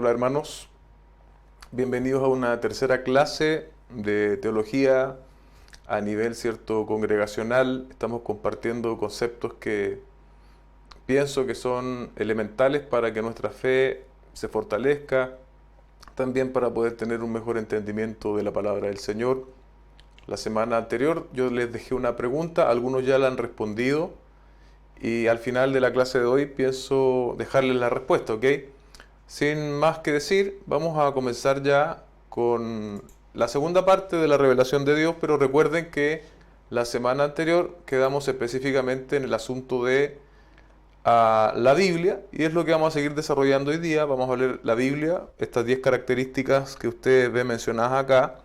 Hola hermanos, bienvenidos a una tercera clase de teología a nivel cierto congregacional. Estamos compartiendo conceptos que pienso que son elementales para que nuestra fe se fortalezca, también para poder tener un mejor entendimiento de la palabra del Señor. La semana anterior yo les dejé una pregunta, algunos ya la han respondido y al final de la clase de hoy pienso dejarles la respuesta, ¿ok? Sin más que decir, vamos a comenzar ya con la segunda parte de la revelación de Dios, pero recuerden que la semana anterior quedamos específicamente en el asunto de la Biblia, y es lo que vamos a seguir desarrollando hoy día. Vamos a leer la Biblia, estas 10 características que usted ve mencionadas acá.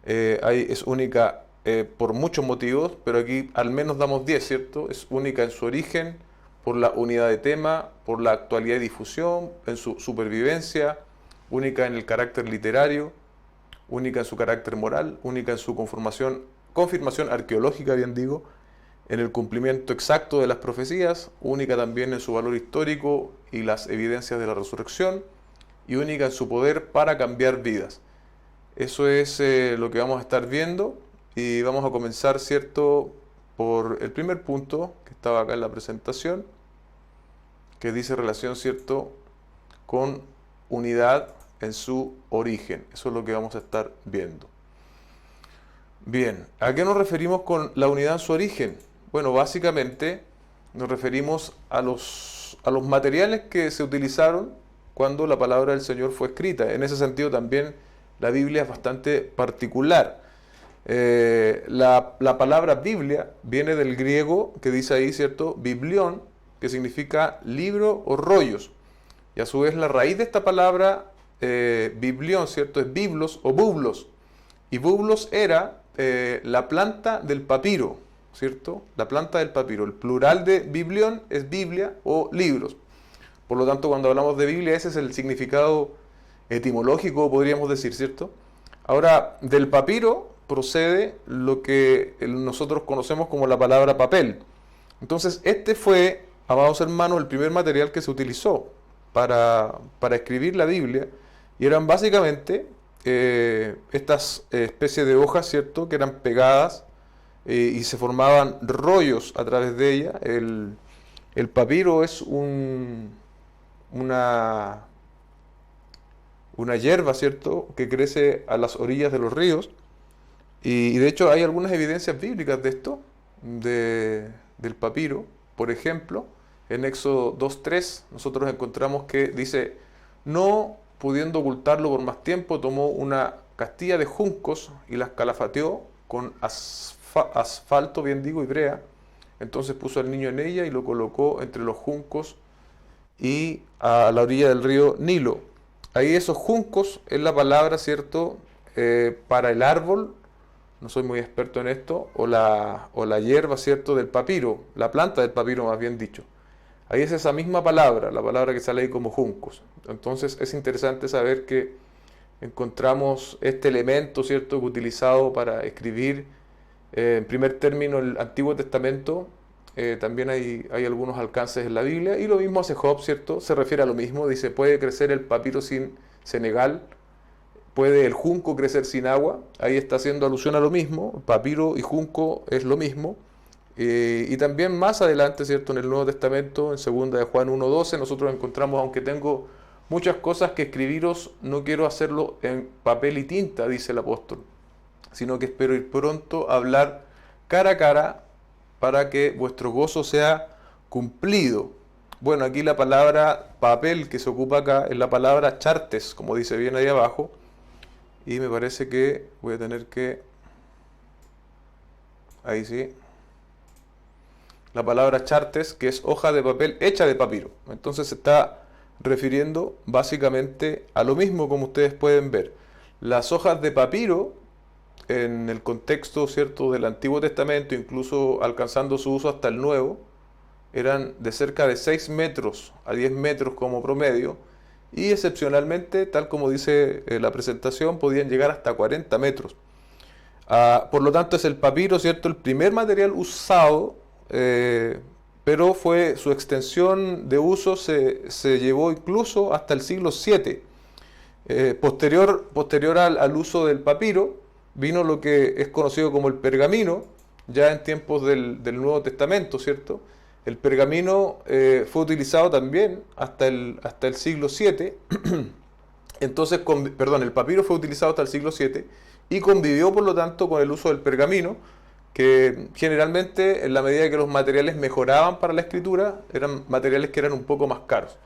Es única por muchos motivos, pero aquí al menos damos 10, ¿cierto? Es única en su origen, por la unidad de tema, por la actualidad y difusión, en su supervivencia, única en el carácter literario, única en su carácter moral, única en su confirmación arqueológica, bien digo, en el cumplimiento exacto de las profecías, única también en su valor histórico y las evidencias de la resurrección, y única en su poder para cambiar vidas. Eso es lo que vamos a estar viendo, y vamos a comenzar, ¿cierto?, por el primer punto que estaba acá en la presentación, que dice relación, ¿cierto?, con unidad en su origen. Eso es lo que vamos a estar viendo. Bien, ¿a qué nos referimos con la unidad en su origen? Bueno, básicamente nos referimos a los materiales que se utilizaron cuando la palabra del Señor fue escrita. En ese sentido también la Biblia es bastante particular. La palabra Biblia viene del griego que dice ahí, ¿cierto?, biblión, que significa libro o rollos. Y a su vez la raíz de esta palabra biblión, ¿cierto?, es biblos o bublos. Y bublos era la planta del papiro, ¿cierto? La planta del papiro. El plural de biblión es Biblia o libros. Por lo tanto, cuando hablamos de Biblia, ese es el significado etimológico, podríamos decir, ¿cierto? Ahora, del papiro procede lo que nosotros conocemos como la palabra papel. Entonces, este fue, amados hermanos, el primer material que se utilizó para escribir la Biblia, y eran básicamente estas especies de hojas, ¿cierto?, que eran pegadas y se formaban rollos a través de ella. El papiro es una, una hierba, ¿cierto?, que crece a las orillas de los ríos, y de hecho hay algunas evidencias bíblicas de esto, del papiro. Por ejemplo, en Éxodo 2:3 nosotros encontramos que dice: no pudiendo ocultarlo por más tiempo, tomó una castilla de juncos y las calafateó con asfalto, bien digo, y brea. Entonces puso al niño en ella y lo colocó entre los juncos y a la orilla del río Nilo. Ahí esos juncos es la palabra, ¿cierto?, para el árbol, no soy muy experto en esto, o la hierba, ¿cierto?, del papiro, la planta del papiro más bien dicho. Ahí es esa misma palabra, la palabra que sale ahí como juncos. Entonces es interesante saber que encontramos este elemento, ¿cierto?, que utilizado para escribir en primer término el Antiguo Testamento. También hay algunos alcances en la Biblia, y lo mismo hace Job, ¿cierto? Se refiere a lo mismo, dice: puede crecer el papiro sin senegal, puede el junco crecer sin agua. Ahí está haciendo alusión a lo mismo, papiro y junco es lo mismo. Y también más adelante, ¿cierto?, en el Nuevo Testamento, en 2 de Juan 1:12, nosotros encontramos: aunque tengo muchas cosas que escribiros, no quiero hacerlo en papel y tinta, dice el apóstol, sino que espero ir pronto a hablar cara a cara para que vuestro gozo sea cumplido. Bueno, aquí la palabra papel que se ocupa acá es la palabra chartes, como dice bien ahí abajo, y me parece que voy a tener que... Ahí sí. La palabra chartes, que es hoja de papel hecha de papiro. Entonces se está refiriendo básicamente a lo mismo, como ustedes pueden ver. Las hojas de papiro, en el contexto, ¿cierto?, del Antiguo Testamento, incluso alcanzando su uso hasta el Nuevo, eran de cerca de 6 metros a 10 metros como promedio, y excepcionalmente, tal como dice la presentación, podían llegar hasta 40 metros. Por lo tanto, es el papiro, ¿cierto?, el primer material usado, pero su extensión de uso se llevó incluso hasta el siglo VII. Posterior al uso del papiro, vino lo que es conocido como el pergamino, ya en tiempos del Nuevo Testamento, ¿cierto? El pergamino fue utilizado también hasta el siglo VII. Entonces, el papiro fue utilizado hasta el siglo VII y convivió, por lo tanto, con el uso del pergamino, que generalmente, en la medida que los materiales mejoraban para la escritura, eran materiales que eran un poco más caros.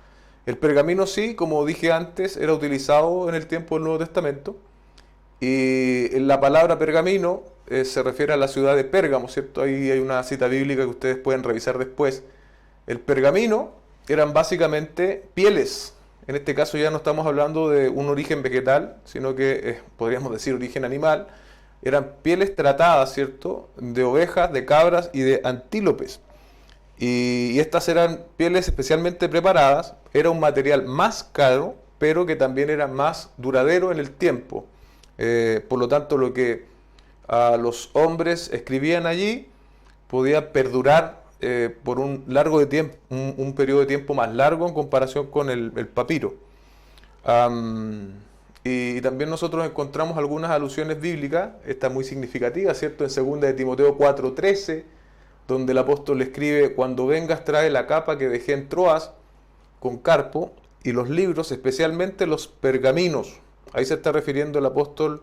El pergamino sí, como dije antes, era utilizado en el tiempo del Nuevo Testamento, y la palabra pergamino se refiere a la ciudad de Pérgamo, ¿cierto? Ahí hay una cita bíblica que ustedes pueden revisar después. El pergamino eran básicamente pieles. En este caso ya no estamos hablando de un origen vegetal, sino que podríamos decir origen animal. Eran pieles tratadas, ¿cierto? De ovejas, de cabras y de antílopes. Y estas eran pieles especialmente preparadas. Era un material más caro, pero que también era más duradero en el tiempo. Por lo tanto, lo que a los hombres escribían allí podía perdurar por un largo de tiempo, un periodo de tiempo más largo en comparación con el papiro. Y también nosotros encontramos algunas alusiones bíblicas, esta muy significativa, ¿cierto? En 2 de Timoteo 4:13, donde el apóstol escribe: cuando vengas trae la capa que dejé en Troas con Carpo y los libros, especialmente los pergaminos. Ahí se está refiriendo el apóstol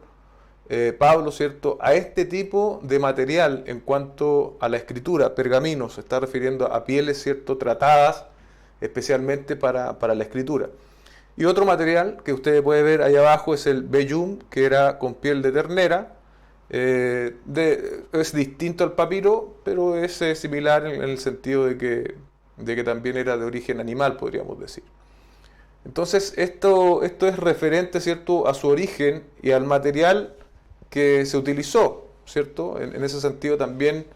Pablo, ¿cierto?, a este tipo de material en cuanto a la escritura. Pergaminos, se está refiriendo a pieles, ¿cierto?, tratadas especialmente para la escritura. Y otro material que usted puede ver ahí abajo es el vellum, que era con piel de ternera. Es distinto al papiro, pero es similar en el sentido de que también era de origen animal, podríamos decir. Entonces, esto es referente, ¿cierto?, a su origen y al material que se utilizó, ¿cierto? En ese sentido también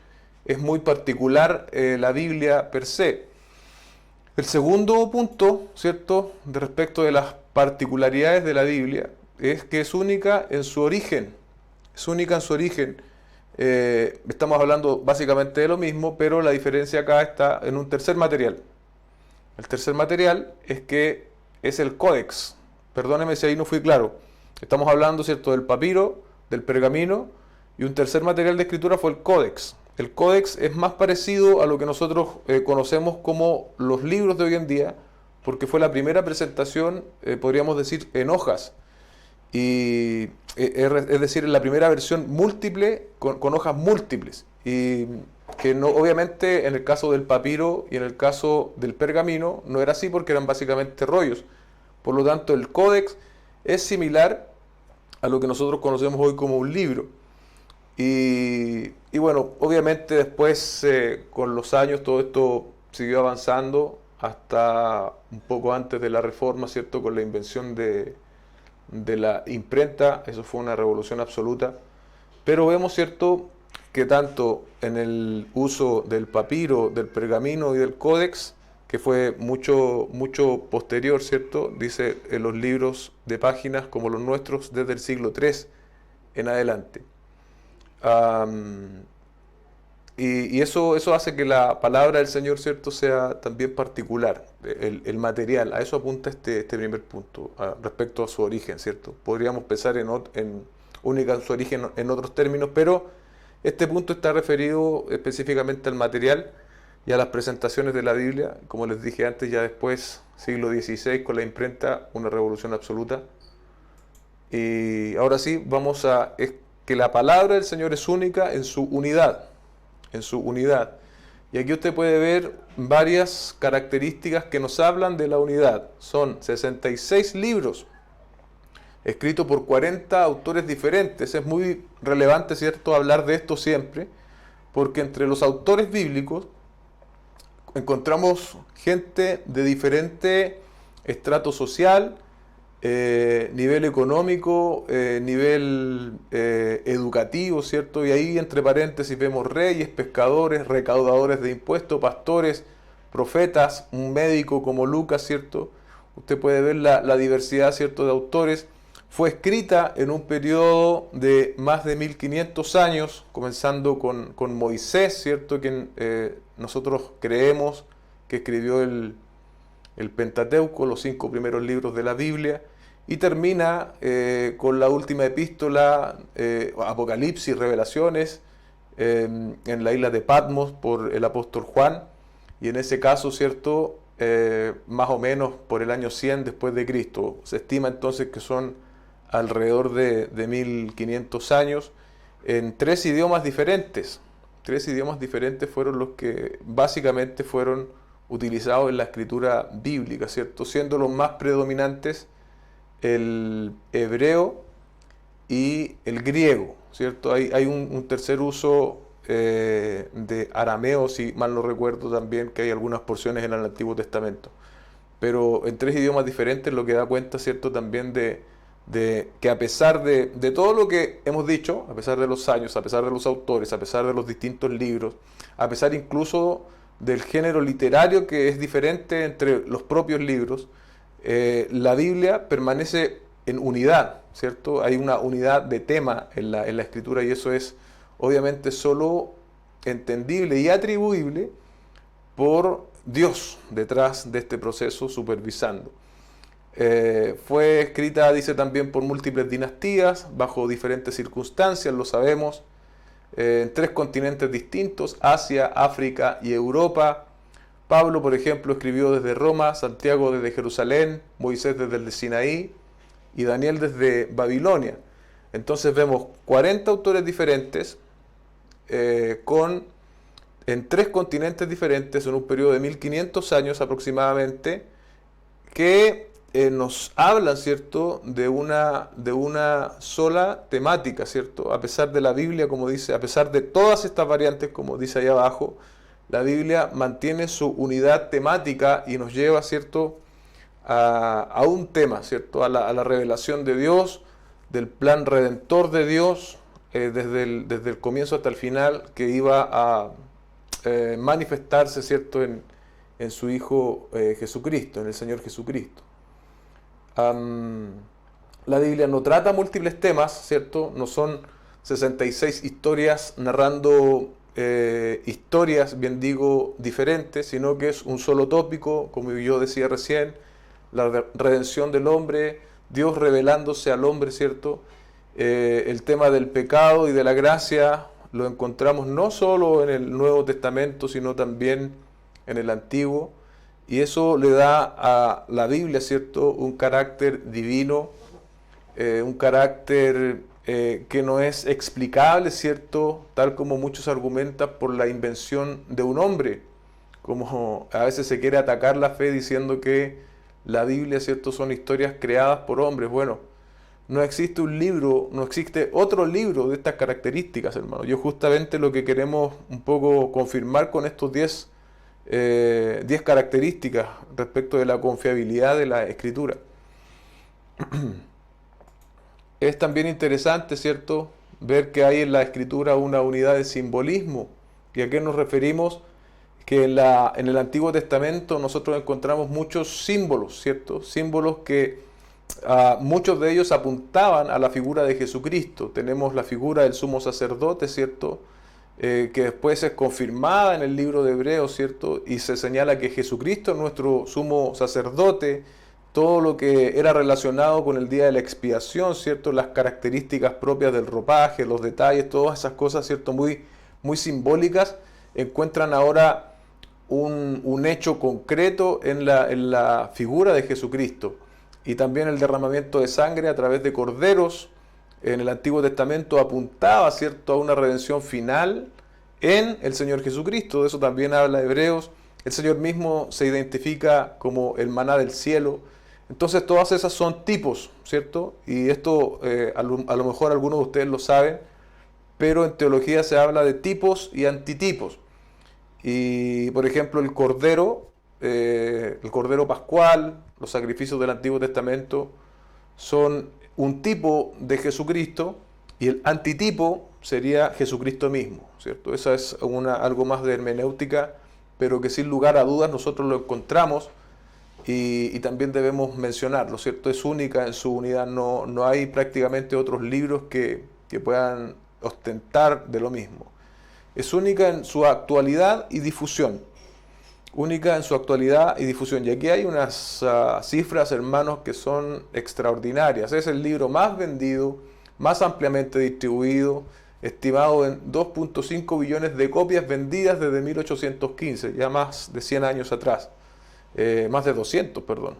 es muy particular la Biblia per se. El segundo punto, ¿cierto?, de respecto de las particularidades de la Biblia, es que es única en su origen. Es única en su origen. Estamos hablando básicamente de lo mismo, pero la diferencia acá está en un tercer material. El tercer material es que es el códex. Perdóneme si ahí no fui claro. Estamos hablando, ¿cierto?, del papiro, del pergamino, y un tercer material de escritura fue el códex. El códex es más parecido a lo que nosotros conocemos como los libros de hoy en día, porque fue la primera presentación, podríamos decir, en hojas. Y es decir, la primera versión múltiple con hojas múltiples. Y que no, obviamente en el caso del papiro y en el caso del pergamino no era así, porque eran básicamente rollos. Por lo tanto, el códex es similar a lo que nosotros conocemos hoy como un libro. Y bueno, obviamente después con los años todo esto siguió avanzando hasta un poco antes de la Reforma, ¿cierto?, con la invención de la imprenta. Eso fue una revolución absoluta. Pero vemos, ¿cierto?, que tanto en el uso del papiro, del pergamino y del códex, que fue mucho posterior, ¿cierto?, dice en los libros de páginas como los nuestros desde el siglo III en adelante. Y eso hace que la palabra del Señor, ¿cierto?, sea también particular, el material. A eso apunta este primer punto, respecto a su origen, ¿cierto? Podríamos pensar en única en su origen en otros términos, pero este punto está referido específicamente al material y a las presentaciones de la Biblia. Como les dije antes, ya después, siglo XVI, con la imprenta, una revolución absoluta. Y ahora sí, es que la palabra del Señor es única en su unidad. En su unidad. Y aquí usted puede ver varias características que nos hablan de la unidad. Son 66 libros, escritos por 40 autores diferentes. Es muy relevante, ¿cierto?, hablar de esto siempre, porque entre los autores bíblicos encontramos gente de diferente estrato social, nivel económico, nivel educativo, ¿cierto? Y ahí entre paréntesis vemos reyes, pescadores, recaudadores de impuestos, pastores, profetas, un médico como Lucas, ¿cierto? Usted puede ver la diversidad, ¿cierto?, de autores. Fue escrita en un periodo de más de 1500 años, comenzando con Moisés, ¿cierto?, quien nosotros creemos que escribió el Pentateuco, los 5 primeros libros de la Biblia, y termina con la última epístola, Apocalipsis, Revelaciones, en la isla de Patmos por el apóstol Juan, y en ese caso, ¿cierto? Más o menos por el año 100 después de Cristo. Se estima entonces que son alrededor de 1500 años, en tres idiomas diferentes. Tres idiomas diferentes fueron los que básicamente fueron utilizados en la escritura bíblica, ¿cierto? Siendo los más predominantes el hebreo y el griego, ¿cierto? Hay un tercer uso de arameo, si mal no recuerdo también, que hay algunas porciones en el Antiguo Testamento. Pero en tres idiomas diferentes, lo que da cuenta, ¿cierto? También de que a pesar de todo lo que hemos dicho, a pesar de los años, a pesar de los autores, a pesar de los distintos libros, a pesar incluso del género literario que es diferente entre los propios libros, la Biblia permanece en unidad, ¿cierto? Hay una unidad de tema en la escritura, y eso es obviamente solo entendible y atribuible por Dios detrás de este proceso supervisando. Fue escrita, dice también, por múltiples dinastías, bajo diferentes circunstancias, lo sabemos, en tres continentes distintos: Asia, África y Europa. Pablo, por ejemplo, escribió desde Roma, Santiago desde Jerusalén, Moisés desde el Sinaí y Daniel desde Babilonia. Entonces vemos 40 autores diferentes en tres continentes diferentes en un periodo de 1500 años aproximadamente, que nos hablan, ¿cierto?, de una sola temática, ¿cierto? A pesar de la Biblia, como dice, a pesar de todas estas variantes, como dice ahí abajo, la Biblia mantiene su unidad temática y nos lleva, ¿cierto?, a un tema, ¿cierto?, a la revelación de Dios, del plan redentor de Dios, desde el comienzo hasta el final, que iba a manifestarse, ¿cierto?, en su Hijo Jesucristo, en el Señor Jesucristo. La Biblia no trata múltiples temas, ¿cierto? No son 66 historias narrando historias, bien digo, diferentes, sino que es un solo tópico, como yo decía recién, la redención del hombre, Dios revelándose al hombre, ¿cierto? El tema del pecado y de la gracia lo encontramos no solo en el Nuevo Testamento, sino también en el Antiguo. Y eso le da a la Biblia, ¿cierto?, un carácter divino, un carácter que no es explicable, ¿cierto?, tal como muchos argumentan, por la invención de un hombre. Como a veces se quiere atacar la fe diciendo que la Biblia, ¿cierto?, son historias creadas por hombres. Bueno, no existe un libro, no existe otro libro de estas características, hermano. Yo justamente lo que queremos un poco confirmar con estos 10 características respecto de la confiabilidad de la escritura. Es también interesante, ¿cierto?, ver que hay en la escritura una unidad de simbolismo. ¿Y a qué nos referimos? Que en el Antiguo Testamento nosotros encontramos muchos símbolos, ¿cierto? Símbolos que muchos de ellos apuntaban a la figura de Jesucristo. Tenemos la figura del sumo sacerdote, ¿cierto?, que después es confirmada en el libro de Hebreos, ¿cierto? Y se señala que Jesucristo es nuestro sumo sacerdote. Todo lo que era relacionado con el día de la expiación, ¿cierto?, las características propias del ropaje, los detalles, todas esas cosas, ¿cierto?, muy, muy simbólicas, encuentran ahora un hecho concreto en la figura de Jesucristo. Y también el derramamiento de sangre a través de corderos en el Antiguo Testamento apuntaba, ¿cierto?, a una redención final en el Señor Jesucristo. De eso también habla Hebreos. El Señor mismo se identifica como el maná del cielo. Entonces todas esas son tipos, ¿cierto? Y esto a lo mejor algunos de ustedes lo saben, pero en teología se habla de tipos y antitipos. Y por ejemplo el cordero pascual, los sacrificios del Antiguo Testamento son un tipo de Jesucristo, y el antitipo sería Jesucristo mismo, ¿cierto? Esa es algo más de hermenéutica, pero que sin lugar a dudas nosotros lo encontramos y también debemos mencionarlo, ¿cierto? Es única en su unidad, no hay prácticamente otros libros que puedan ostentar de lo mismo. Es única en su actualidad y difusión. única en su actualidad y difusión. Y aquí hay unas cifras, hermanos, que son extraordinarias. Es el libro más vendido, más ampliamente distribuido, estimado en 2.5 billones de copias vendidas desde 1815, ya más de 100 años atrás, más de 200, perdón.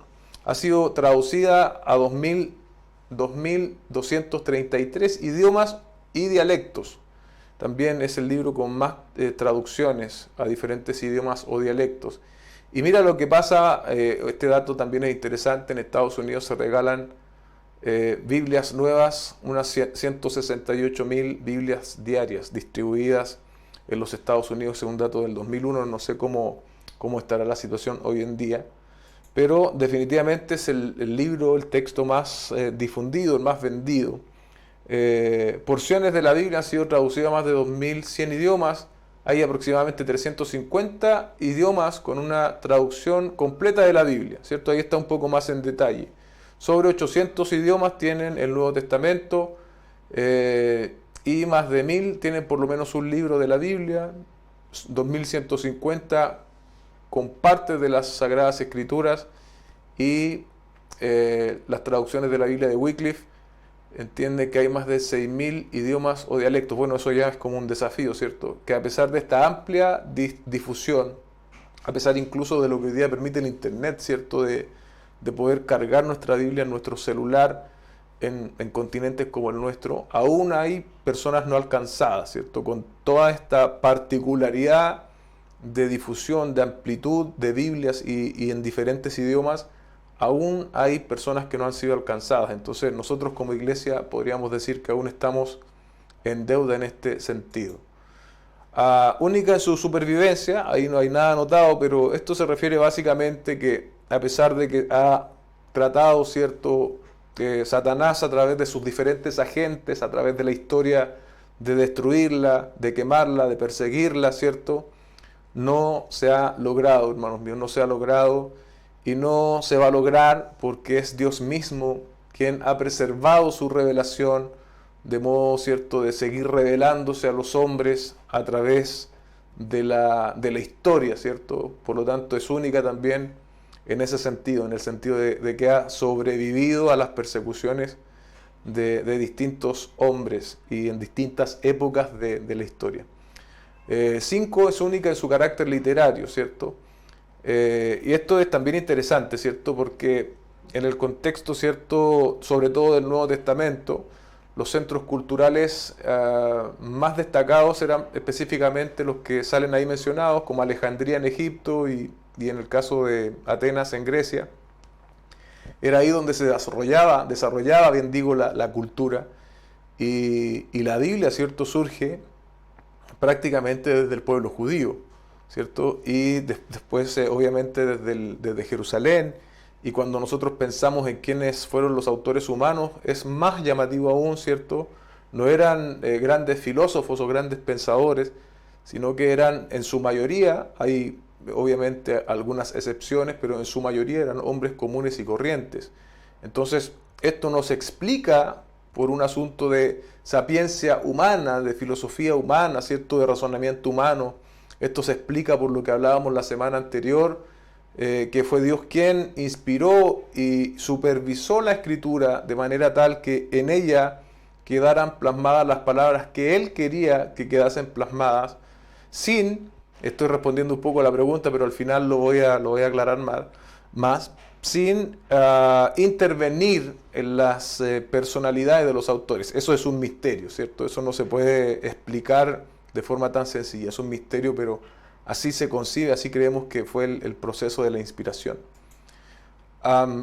Ha sido traducida a 2.233 idiomas y dialectos. También es el libro con más traducciones a diferentes idiomas o dialectos. Y mira lo que pasa, este dato también es interesante, en Estados Unidos se regalan Biblias nuevas, unas 168.000 Biblias diarias distribuidas en los Estados Unidos, según dato del 2001, no sé cómo estará la situación hoy en día, pero definitivamente es el libro, el texto más difundido, el más vendido. Porciones de la Biblia han sido traducidas a más de 2.100 idiomas. Hay aproximadamente 350 idiomas con una traducción completa de la Biblia, ¿cierto? Ahí está un poco más en detalle. Sobre 800 idiomas tienen el Nuevo Testamento y más de 1.000 tienen por lo menos un libro de la Biblia. 2.150 con partes de las Sagradas Escrituras y las traducciones de la Biblia de Wycliffe. Entiende que hay más de 6.000 idiomas o dialectos. Bueno, eso ya es como un desafío, ¿cierto? Que a pesar de esta amplia difusión, a pesar incluso de lo que hoy día permite el Internet, ¿cierto? De poder cargar nuestra Biblia en nuestro celular en continentes como el nuestro, aún hay personas no alcanzadas, ¿cierto? Con toda esta particularidad de difusión, de amplitud de Biblias y en diferentes idiomas, aún hay personas que no han sido alcanzadas. Entonces nosotros como iglesia podríamos decir que aún estamos en deuda en este sentido. Única en su supervivencia, ahí no hay nada anotado, pero esto se refiere básicamente que a pesar de que ha tratado, ¿cierto?, Satanás a través de sus diferentes agentes, a través de la historia, de destruirla, de quemarla, de perseguirla, ¿cierto?, no se ha logrado, hermanos míos, no se ha logrado. Y no se va a lograr porque es Dios mismo quien ha preservado su revelación, de modo cierto de seguir revelándose a los hombres a través de la historia, ¿cierto? Por lo tanto es única también en ese sentido, en el sentido de que ha sobrevivido a las persecuciones de distintos hombres y en distintas épocas de la historia. 5 es única en su carácter literario, ¿cierto? Y esto es también interesante, ¿cierto? Porque en el contexto, ¿cierto?, sobre todo del Nuevo Testamento, los centros culturales más destacados eran específicamente los que salen ahí mencionados, como Alejandría en Egipto y en el caso de Atenas en Grecia. Era ahí donde se desarrollaba bien digo, la cultura. Y la Biblia, ¿cierto?, surge prácticamente desde el pueblo judío, ¿cierto? Y después, obviamente, desde Jerusalén. Y cuando nosotros pensamos en quiénes fueron los autores humanos, es más llamativo aún, ¿cierto? No eran grandes filósofos o grandes pensadores, sino que eran, en su mayoría, hay obviamente algunas excepciones, pero en su mayoría eran hombres comunes y corrientes. Entonces, esto nos explica por un asunto de sapiencia humana, de filosofía humana, ¿cierto?, de razonamiento humano. Esto se explica por lo que hablábamos la semana anterior, que fue Dios quien inspiró y supervisó la escritura de manera tal que en ella quedaran plasmadas las palabras que Él quería que quedasen plasmadas, estoy respondiendo un poco a la pregunta, pero al final lo voy a aclarar más sin intervenir en las personalidades de los autores. Eso es un misterio, ¿cierto? Eso no se puede explicar de forma tan sencilla, es un misterio, pero así se concibe, así creemos que fue el proceso de la inspiración.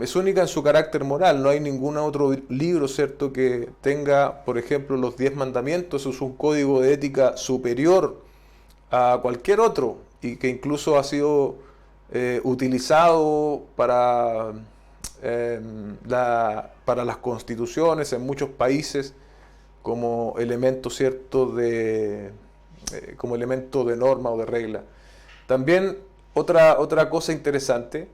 Es única en su carácter moral, no hay ningún otro libro, ¿cierto?, que tenga, por ejemplo, los 10 mandamientos. Eso es un código de ética superior a cualquier otro y que incluso ha sido utilizado para las constituciones en muchos países como elemento, ¿cierto?, como elemento de norma o de regla. También otra cosa interesante,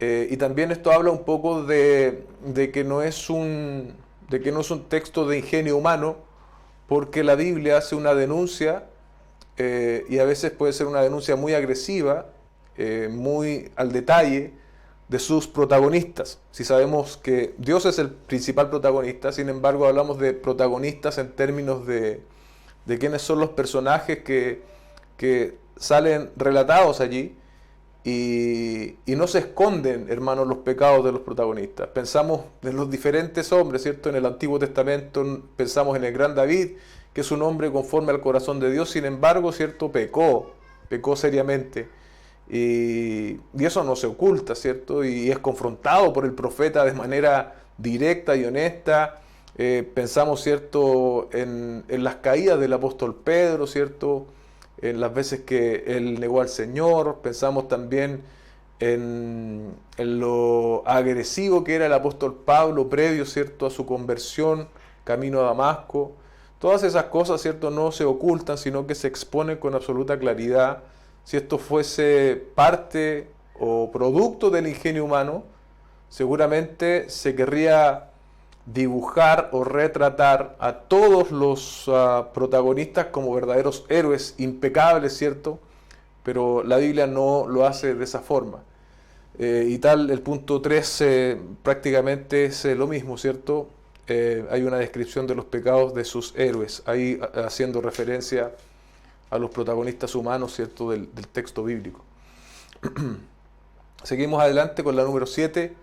y también esto habla un poco de que no es un texto de ingenio humano, porque la Biblia hace una denuncia, y a veces puede ser una denuncia muy agresiva, muy al detalle de sus protagonistas. Si sabemos que Dios es el principal protagonista, sin embargo hablamos de protagonistas en términos de quiénes son los personajes que salen relatados allí y no se esconden, hermanos, los pecados de los protagonistas. Pensamos en los diferentes hombres, ¿cierto? En el Antiguo Testamento pensamos en el gran David, que es un hombre conforme al corazón de Dios, sin embargo, ¿cierto? Pecó seriamente. Y eso no se oculta, ¿cierto? Y es confrontado por el profeta de manera directa y honesta. Pensamos, ¿cierto?, en las caídas del apóstol Pedro, ¿cierto?, en las veces que él negó al Señor. Pensamos también en lo agresivo que era el apóstol Pablo previo, ¿cierto?, a su conversión, camino a Damasco. Todas esas cosas, ¿cierto?, no se ocultan, sino que se exponen con absoluta claridad. Si esto fuese parte o producto del ingenio humano, seguramente se querría dibujar o retratar a todos los protagonistas como verdaderos héroes impecables, ¿cierto? Pero la Biblia no lo hace de esa forma. Y tal, el punto 3 prácticamente es lo mismo, ¿cierto? Hay una descripción de los pecados de sus héroes, ahí haciendo referencia a los protagonistas humanos, ¿cierto?, del texto bíblico. Seguimos adelante con la número 7.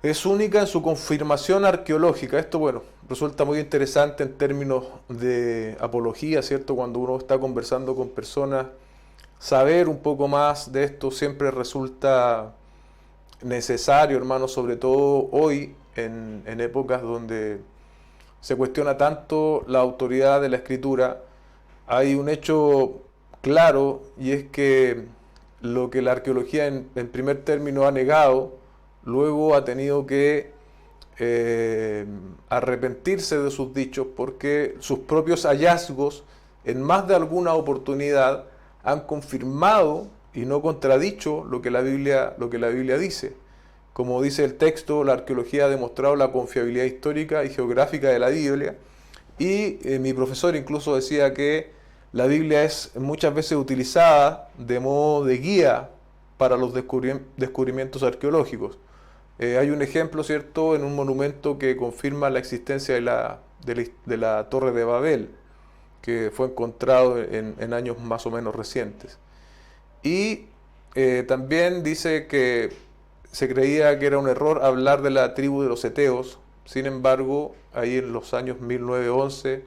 Es única en su confirmación arqueológica. Esto, bueno, resulta muy interesante en términos de apología, ¿cierto? Cuando uno está conversando con personas, saber un poco más de esto siempre resulta necesario, hermano, sobre todo hoy, en épocas donde se cuestiona tanto la autoridad de la Escritura. Hay un hecho claro, y es que lo que la arqueología en primer término ha negado, luego ha tenido que arrepentirse de sus dichos, porque sus propios hallazgos en más de alguna oportunidad han confirmado y no contradicho lo que la Biblia dice. Como dice el texto, la arqueología ha demostrado la confiabilidad histórica y geográfica de la Biblia, y mi profesor incluso decía que la Biblia es muchas veces utilizada de modo de guía para los descubrimientos arqueológicos. Hay un ejemplo, ¿cierto?, en un monumento que confirma la existencia de la Torre de Babel, que fue encontrado en años más o menos recientes. Y también dice que se creía que era un error hablar de la tribu de los Eteos. Sin embargo, ahí en los años 1911,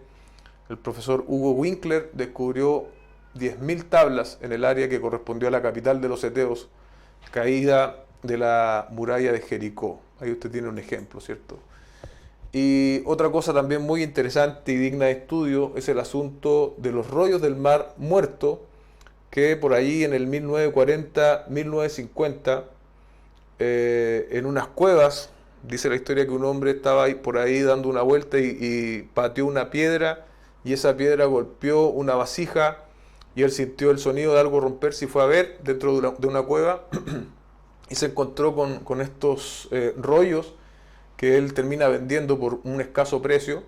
el profesor Hugo Winkler descubrió 10.000 tablas en el área que correspondió a la capital de los Eteos, caída de la muralla de Jericó. Ahí usted tiene un ejemplo, ¿cierto? Y otra cosa también muy interesante y digna de estudio es el asunto de los rollos del Mar Muerto, que por ahí en el 1940, 1950, en unas cuevas, dice la historia que un hombre estaba ahí, por ahí dando una vuelta y pateó una piedra, y esa piedra golpeó una vasija, y él sintió el sonido de algo romperse y fue a ver dentro de una cueva y se encontró con estos rollos que él termina vendiendo por un escaso precio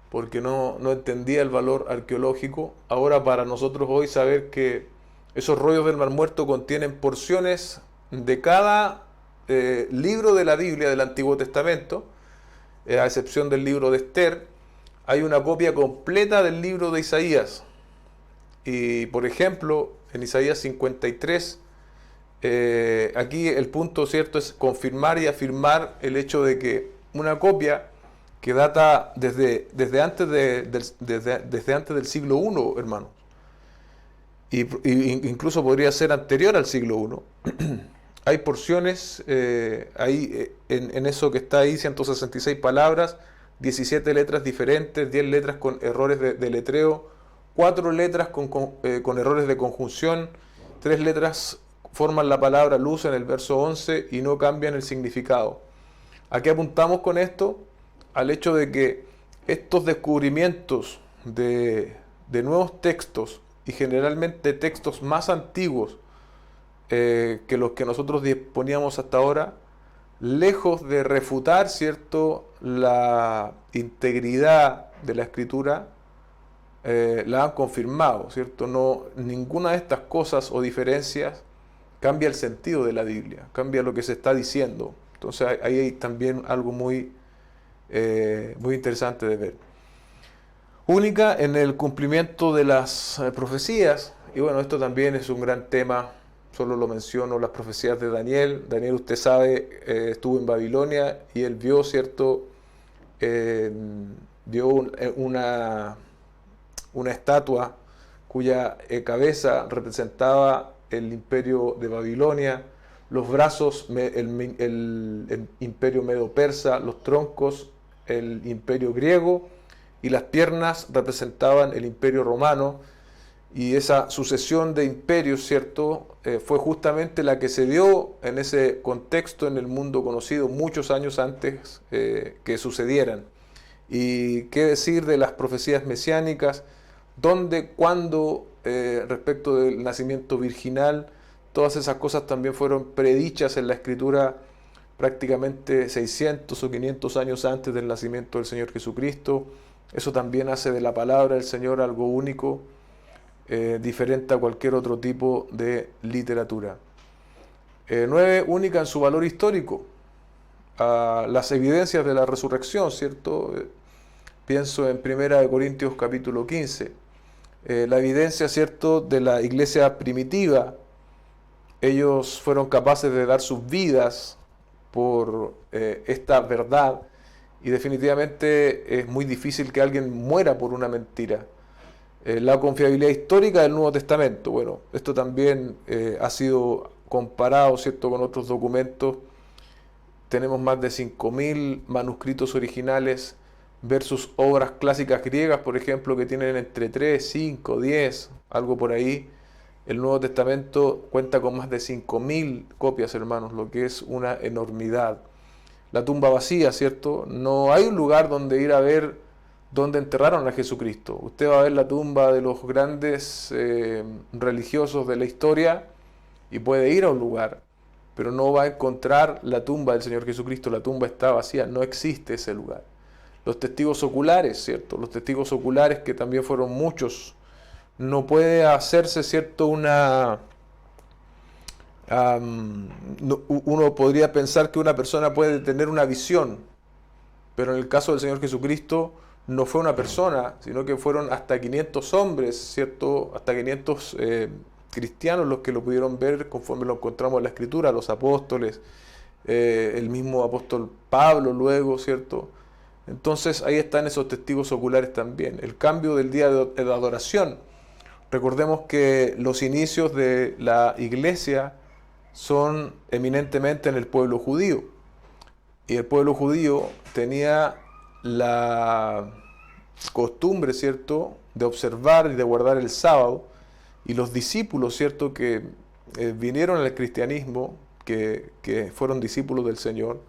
porque no entendía el valor arqueológico. Ahora, para nosotros hoy, saber que esos rollos del Mar Muerto contienen porciones de cada libro de la Biblia del Antiguo Testamento, a excepción del libro de Esther, hay una copia completa del libro de Isaías. Y por ejemplo, en Isaías 53, aquí el punto cierto es confirmar y afirmar el hecho de que una copia que data desde antes del siglo I, hermano, y incluso podría ser anterior al siglo I. Hay porciones, en eso que está ahí, 166 palabras, 17 letras diferentes, 10 letras con errores de letreo, 4 letras con errores de conjunción, 3 letras forman la palabra luz en el verso 11 y no cambian el significado. ¿A qué apuntamos con esto? Al hecho de que estos descubrimientos de nuevos textos, y generalmente textos más antiguos que los que nosotros disponíamos hasta ahora, lejos de refutar, ¿cierto?, la integridad de la Escritura, la han confirmado, ¿cierto? No, ninguna de estas cosas o diferencias cambia el sentido de la Biblia, cambia lo que se está diciendo. Entonces ahí hay también algo muy interesante de ver. Única en el cumplimiento de las profecías, y bueno, esto también es un gran tema, solo lo menciono, las profecías de Daniel. Daniel, usted sabe, estuvo en Babilonia y él vio, ¿cierto? Vio una estatua cuya cabeza representaba el imperio de Babilonia, los brazos el imperio medo-persa, los troncos el imperio griego y las piernas representaban el imperio romano. Y esa sucesión de imperios, ¿cierto? Fue justamente la que se dio en ese contexto en el mundo conocido muchos años antes que sucedieran. Y qué decir de las profecías mesiánicas, dónde, cuándo, respecto del nacimiento virginal, todas esas cosas también fueron predichas en la Escritura prácticamente 600 o 500 años antes del nacimiento del Señor Jesucristo. Eso también hace de la palabra del Señor algo único, diferente a cualquier otro tipo de literatura. 9, única en su valor histórico. Las evidencias de la resurrección, ¿cierto? Pienso en 1 Corintios capítulo 15. La evidencia, ¿cierto?, de la iglesia primitiva. Ellos fueron capaces de dar sus vidas por esta verdad, y definitivamente es muy difícil que alguien muera por una mentira. La confiabilidad histórica del Nuevo Testamento, bueno, esto también ha sido comparado, ¿cierto?, con otros documentos. Tenemos más de 5.000 manuscritos originales versus obras clásicas griegas, por ejemplo, que tienen entre 3, 5, 10, algo por ahí. El Nuevo Testamento cuenta con más de 5.000 copias, hermanos, lo que es una enormidad. La tumba vacía, ¿cierto? No hay un lugar donde ir a ver dónde enterraron a Jesucristo. Usted va a ver la tumba de los grandes religiosos de la historia y puede ir a un lugar, pero no va a encontrar la tumba del Señor Jesucristo. La tumba está vacía, no existe ese lugar. Los testigos oculares, ¿cierto? Los testigos oculares, que también fueron muchos. No puede hacerse, ¿cierto?, uno podría pensar que una persona puede tener una visión, pero en el caso del Señor Jesucristo no fue una persona, sino que fueron hasta 500 hombres, ¿cierto? Hasta 500 cristianos los que lo pudieron ver, conforme lo encontramos en la Escritura, los apóstoles, el mismo apóstol Pablo luego, ¿cierto? Entonces ahí están esos testigos oculares también. El cambio del día de adoración. Recordemos que los inicios de la iglesia son eminentemente en el pueblo judío. Y el pueblo judío tenía la costumbre, ¿cierto?, de observar y de guardar el sábado. Y los discípulos, ¿cierto?, que vinieron al cristianismo, que fueron discípulos del Señor,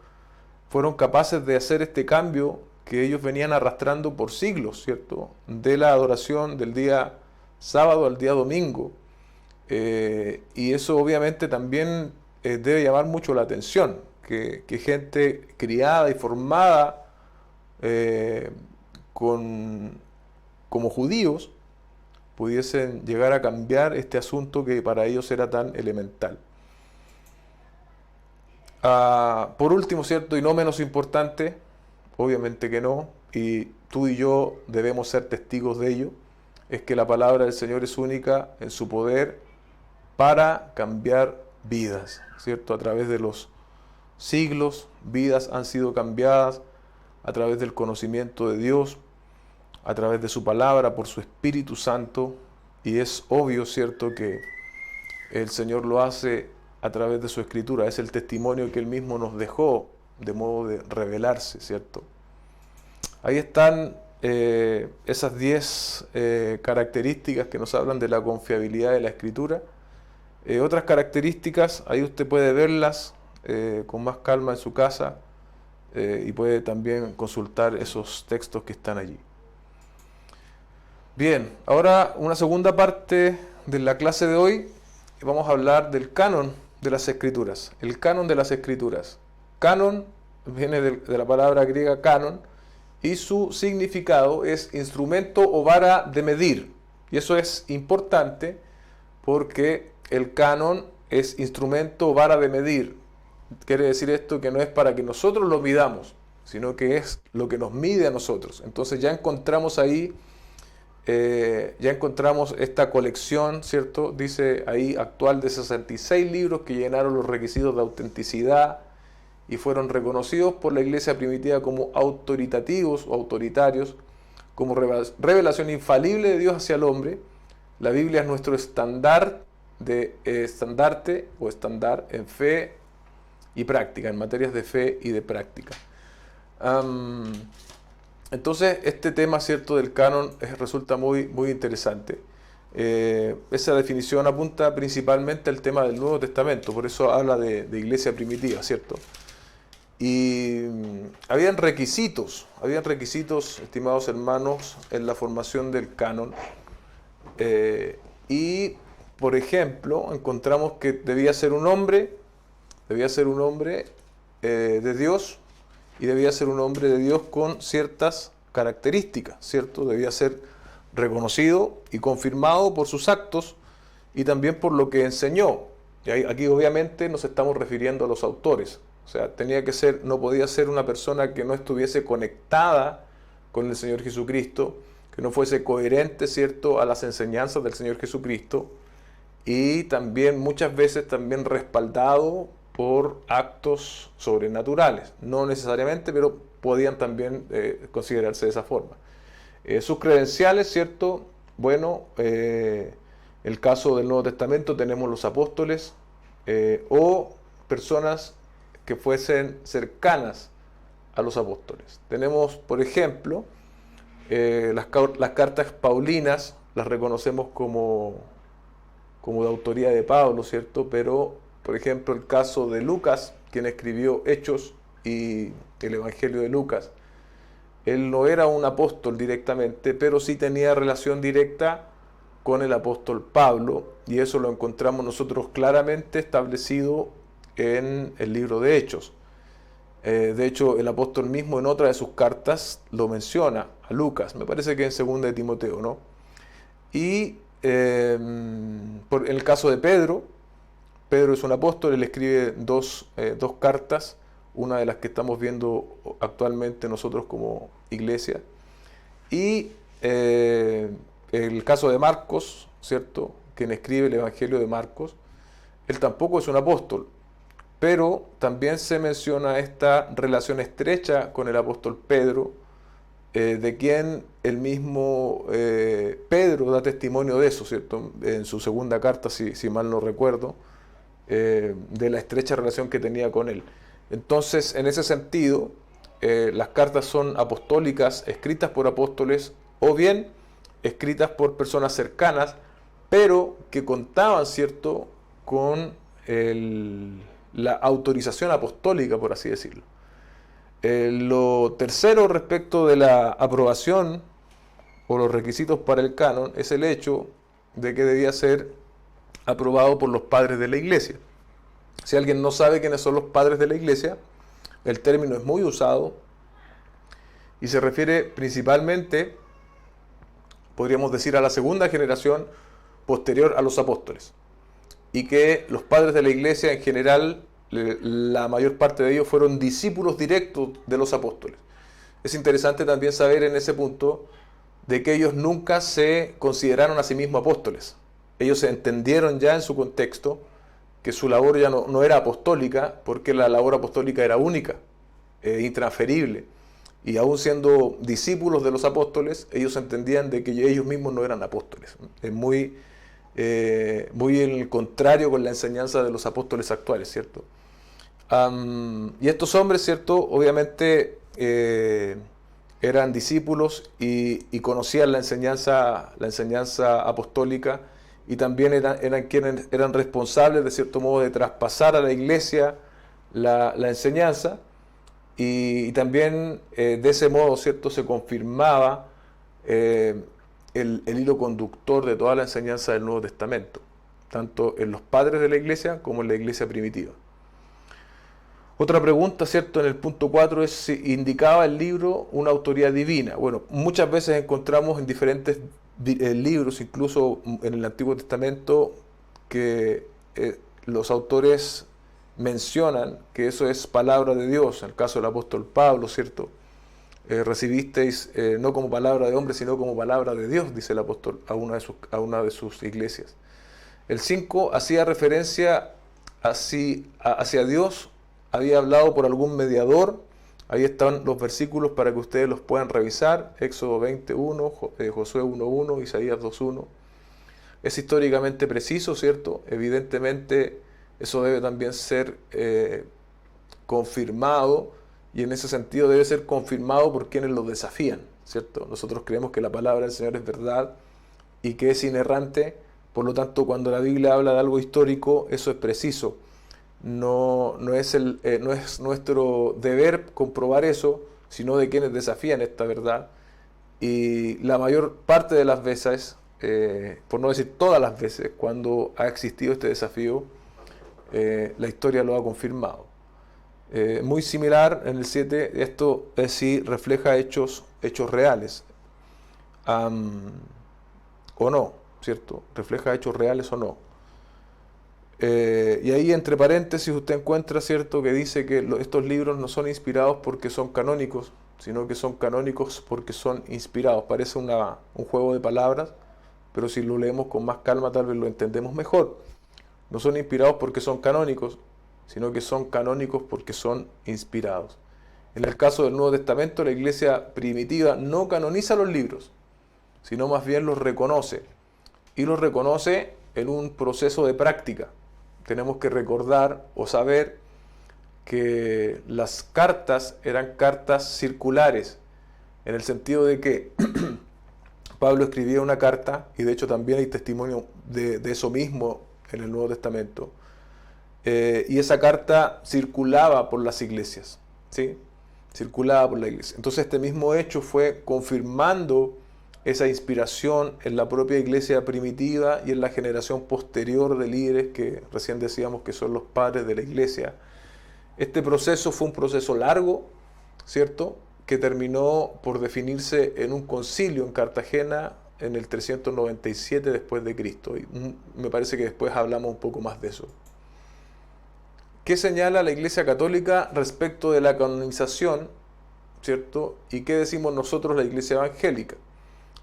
fueron capaces de hacer este cambio que ellos venían arrastrando por siglos, ¿cierto?, de la adoración del día sábado al día domingo. Y eso obviamente también debe llamar mucho la atención, que gente criada y formada como judíos pudiesen llegar a cambiar este asunto que para ellos era tan elemental. Por último, ¿cierto?, y no menos importante, obviamente que no, y tú y yo debemos ser testigos de ello, es que la palabra del Señor es única en su poder para cambiar vidas, ¿cierto? A través de los siglos, vidas han sido cambiadas a través del conocimiento de Dios, a través de su palabra, por su Espíritu Santo, y es obvio, ¿cierto?, que el Señor lo hace a través de su Escritura. Es el testimonio que Él mismo nos dejó de modo de revelarse, ¿cierto? Ahí están esas 10 características que nos hablan de la confiabilidad de la Escritura. Otras características, ahí usted puede verlas con más calma en su casa y puede también consultar esos textos que están allí. Bien, ahora una segunda parte de la clase de hoy, vamos a hablar del canon de las Escrituras. El canon de las Escrituras. Canon viene de la palabra griega canon, y su significado es instrumento o vara de medir. Y eso es importante porque el canon es instrumento o vara de medir. Quiere decir esto que no es para que nosotros lo midamos, sino que es lo que nos mide a nosotros. Entonces ya encontramos ahí, ya encontramos esta colección, ¿cierto? Dice ahí actual de 66 libros que llenaron los requisitos de autenticidad y fueron reconocidos por la iglesia primitiva como autoritativos o autoritarios, como revelación infalible de Dios hacia el hombre. La Biblia es nuestro estandarte o estándar en fe y práctica, en materias de fe y de práctica. Entonces, este tema, ¿cierto?, del canon resulta muy interesante. Esa definición apunta principalmente al tema del Nuevo Testamento, por eso habla de iglesia primitiva, ¿cierto? Y habían requisitos, estimados hermanos, en la formación del canon. Y, por ejemplo, encontramos que debía ser un hombre de Dios, y debía ser un hombre de Dios con ciertas características, ¿cierto? Debía ser reconocido y confirmado por sus actos y también por lo que enseñó. Y aquí obviamente nos estamos refiriendo a los autores. O sea, no podía ser una persona que no estuviese conectada con el Señor Jesucristo, que no fuese coherente, ¿cierto?, a las enseñanzas del Señor Jesucristo, y también muchas veces también respaldado por actos sobrenaturales. No necesariamente, pero podían también considerarse de esa forma. Sus credenciales, ¿cierto? Bueno, el caso del Nuevo Testamento tenemos los apóstoles o personas que fuesen cercanas a los apóstoles. Tenemos, por ejemplo, las cartas paulinas, las reconocemos como de autoría de Pablo, ¿cierto? Pero, por ejemplo, el caso de Lucas, quien escribió Hechos y el Evangelio de Lucas, él no era un apóstol directamente, pero sí tenía relación directa con el apóstol Pablo, y eso lo encontramos nosotros claramente establecido en el libro de Hechos. De hecho, el apóstol mismo en otra de sus cartas lo menciona a Lucas, me parece que en 2 de Timoteo, ¿no? Y en el caso de Pedro es un apóstol, él escribe dos cartas, una de las que estamos viendo actualmente nosotros como iglesia. Y el caso de Marcos, ¿cierto?, quien escribe el Evangelio de Marcos, él tampoco es un apóstol, pero también se menciona esta relación estrecha con el apóstol Pedro, de quien el mismo Pedro da testimonio de eso, ¿cierto?, en su segunda carta, si mal no recuerdo, de la estrecha relación que tenía con él. Entonces, en ese sentido, las cartas son apostólicas, escritas por apóstoles, o bien escritas por personas cercanas, pero que contaban, ¿cierto?, con la autorización apostólica, por así decirlo. Lo tercero respecto de la aprobación o los requisitos para el canon es el hecho de que debía ser aprobado por los padres de la iglesia. Si alguien no sabe quiénes son los padres de la iglesia, el término es muy usado y se refiere principalmente, podríamos decir, a la segunda generación posterior a los apóstoles, y que los padres de la iglesia en general, la mayor parte de ellos fueron discípulos directos de los apóstoles. Es interesante también saber en ese punto de que ellos nunca se consideraron a sí mismos apóstoles. Ellos se entendieron ya en su contexto que su labor ya no era apostólica, porque la labor apostólica era única, intransferible. Y aún siendo discípulos de los apóstoles, ellos entendían de que ellos mismos no eran apóstoles. Es muy en el contrario con la enseñanza de los apóstoles actuales, ¿cierto? Y estos hombres, ¿cierto?, obviamente eran discípulos y conocían la enseñanza apostólica, y también eran quienes eran responsables, de cierto modo, de traspasar a la iglesia la enseñanza, y también de ese modo, ¿cierto?, se confirmaba el hilo conductor de toda la enseñanza del Nuevo Testamento, tanto en los padres de la iglesia como en la iglesia primitiva. Otra pregunta, ¿cierto?, en el punto 4 es si indicaba el libro una autoridad divina. Bueno, muchas veces encontramos en diferentes libros, incluso en el Antiguo Testamento, que los autores mencionan que eso es palabra de Dios. En el caso del apóstol Pablo, ¿cierto? Recibisteis no como palabra de hombre, sino como palabra de Dios, dice el apóstol a una de sus iglesias. El 5 hacía referencia hacia Dios, había hablado por algún mediador. Ahí están los versículos para que ustedes los puedan revisar. Éxodo 21, Josué 1.1, Isaías 2.1. Es históricamente preciso, ¿cierto? Evidentemente eso debe también ser confirmado, y en ese sentido debe ser confirmado por quienes lo desafían, ¿cierto? Nosotros creemos que la palabra del Señor es verdad y que es inerrante. Por lo tanto, cuando la Biblia habla de algo histórico, eso es preciso. No es nuestro deber comprobar eso, sino de quienes desafían esta verdad. Y la mayor parte de las veces, por no decir todas las veces, cuando ha existido este desafío, la historia lo ha confirmado. Muy similar en el 7, esto sí refleja hechos reales. O no, ¿cierto? Refleja hechos reales o no. Y ahí entre paréntesis usted encuentra, ¿cierto?, que dice que estos libros no son inspirados porque son canónicos, sino que son canónicos porque son inspirados. Parece un juego de palabras, pero si lo leemos con más calma tal vez lo entendemos mejor. No son inspirados porque son canónicos, sino que son canónicos porque son inspirados. En el caso del Nuevo Testamento, la iglesia primitiva no canoniza los libros, sino más bien los reconoce. Y los reconoce en un proceso de práctica. Tenemos que recordar o saber que las cartas eran cartas circulares, en el sentido de que Pablo escribía una carta, y de hecho también hay testimonio de eso mismo en el Nuevo Testamento, y esa carta circulaba por las iglesias, ¿sí? Circulaba por la iglesia. Entonces este mismo hecho fue confirmando esa inspiración en la propia iglesia primitiva y en la generación posterior de líderes que recién decíamos que son los padres de la iglesia. Este proceso fue un proceso largo, ¿cierto?, que terminó por definirse en un concilio en Cartagena en el 397 después de Cristo. Y me parece que después hablamos un poco más de eso. ¿Qué señala la Iglesia Católica respecto de la canonización, ¿cierto? ¿Y qué decimos nosotros, la Iglesia Evangélica?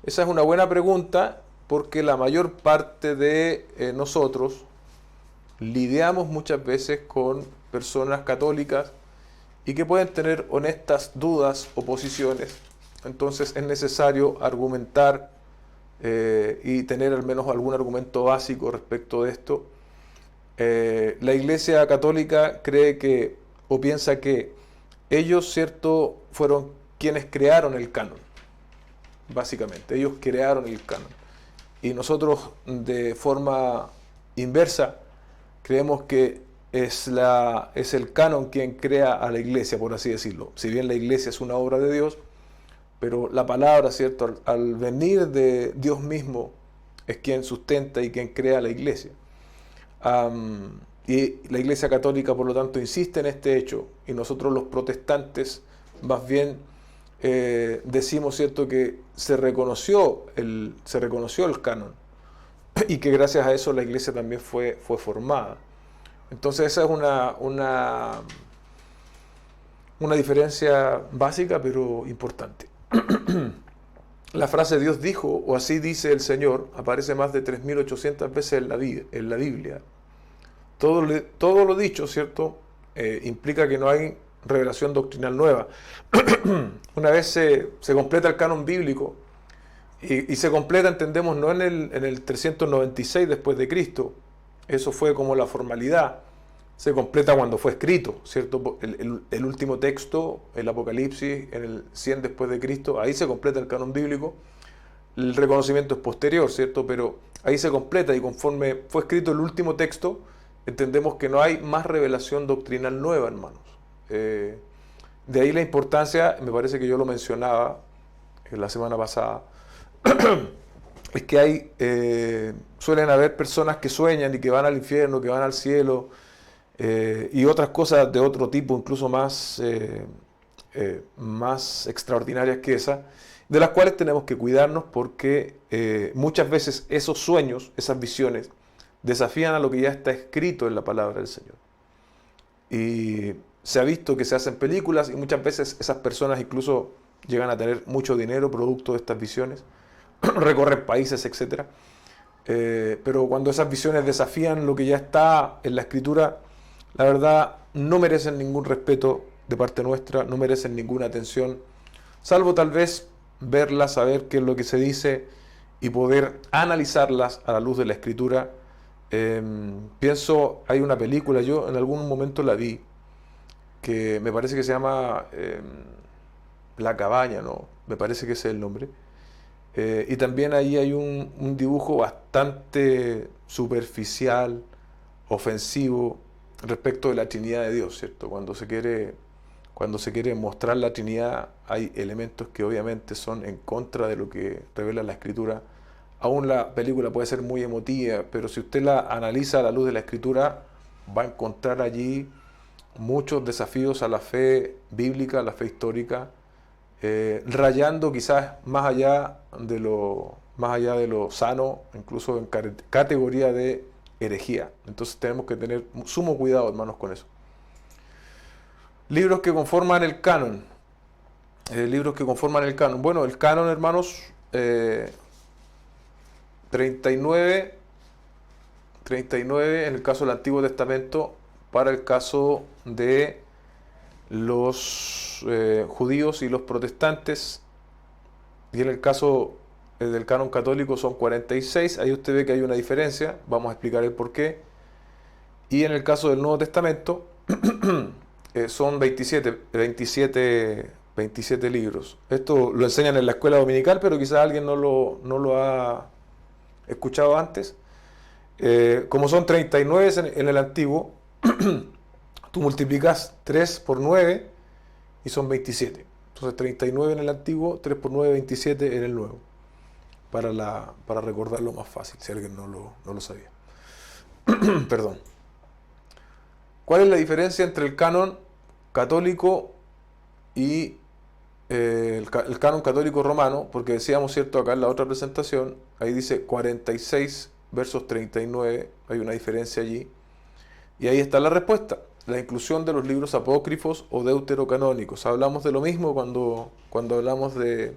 Esa es una buena pregunta, porque la mayor parte de nosotros lidiamos muchas veces con personas católicas y que pueden tener honestas dudas o posiciones. Entonces es necesario argumentar y tener al menos algún argumento básico respecto de esto. La Iglesia Católica cree que, o piensa que ellos, ¿cierto?, fueron quienes crearon el canon. Básicamente, ellos crearon el canon. Y nosotros, de forma inversa, creemos que es el canon quien crea a la iglesia, por así decirlo. Si bien la iglesia es una obra de Dios, pero la palabra, ¿cierto?, al venir de Dios mismo, es quien sustenta y quien crea la iglesia. Y la Iglesia Católica, por lo tanto, insiste en este hecho, y nosotros los protestantes, más bien, decimos, ¿cierto?, que se reconoció el canon y que gracias a eso la iglesia también fue formada. Entonces esa es una diferencia básica pero importante. La frase Dios dijo o así dice el Señor aparece más de 3.800 veces en la Biblia. Todo lo dicho, ¿cierto?, implica que no hay revelación doctrinal nueva. Una vez se completa el canon bíblico, y se completa, entendemos, no en el 396 después de Cristo, eso fue como la formalidad, se completa cuando fue escrito, ¿cierto? El último texto, el Apocalipsis, en el 100 después de Cristo, ahí se completa el canon bíblico. El reconocimiento es posterior, ¿cierto? Pero ahí se completa, y conforme fue escrito el último texto, entendemos que no hay más revelación doctrinal nueva, hermanos. De ahí la importancia, me parece que yo lo mencionaba la semana pasada, es que suelen haber personas que sueñan y que van al infierno, que van al cielo, y otras cosas de otro tipo, incluso más extraordinarias que esa, de las cuales tenemos que cuidarnos, porque muchas veces esos sueños, esas visiones, desafían a lo que ya está escrito en la palabra del Señor. Y se ha visto que se hacen películas y muchas veces esas personas incluso llegan a tener mucho dinero producto de estas visiones, recorren países, etc. Pero cuando esas visiones desafían lo que ya está en la Escritura, la verdad no merecen ningún respeto de parte nuestra, no merecen ninguna atención, salvo tal vez verlas, saber qué es lo que se dice y poder analizarlas a la luz de la Escritura. Pienso, hay una película, yo en algún momento la vi, que me parece que se llama La Cabaña, ¿no? Me parece que ese es el nombre. Y también ahí hay un dibujo bastante superficial, ofensivo, respecto de la Trinidad de Dios, ¿cierto? Cuando se quiere mostrar la Trinidad, hay elementos que obviamente son en contra de lo que revela la Escritura. Aún la película puede ser muy emotiva, pero si usted la analiza a la luz de la Escritura, va a encontrar allí muchos desafíos a la fe bíblica, a la fe histórica, rayando quizás más allá de lo sano, incluso en categoría de herejía. Entonces tenemos que tener sumo cuidado, hermanos, con eso. Libros que conforman el canon. Libros que conforman el canon. Bueno, el canon, hermanos, 39 en el caso del Antiguo Testamento, para el caso de los judíos y los protestantes, y en el caso del canon católico son 46. Ahí usted ve que hay una diferencia, vamos a explicar el por qué. Y en el caso del Nuevo Testamento son 27 libros. Esto lo enseñan en la escuela dominical, pero quizás alguien no lo ha escuchado antes. Como son 39 en el Antiguo, tú multiplicas 3 por 9 y son 27. Entonces 39 en el Antiguo, 3 por 9, 27 en el Nuevo. Para recordarlo más fácil, si alguien no lo sabía. Perdón. ¿Cuál es la diferencia entre el canon católico y el canon católico romano? Porque decíamos, ¿cierto? Acá en la otra presentación, ahí dice 46 versos 39, hay una diferencia allí. Y ahí está la respuesta, la inclusión de los libros apócrifos o deuterocanónicos. Hablamos de lo mismo cuando hablamos de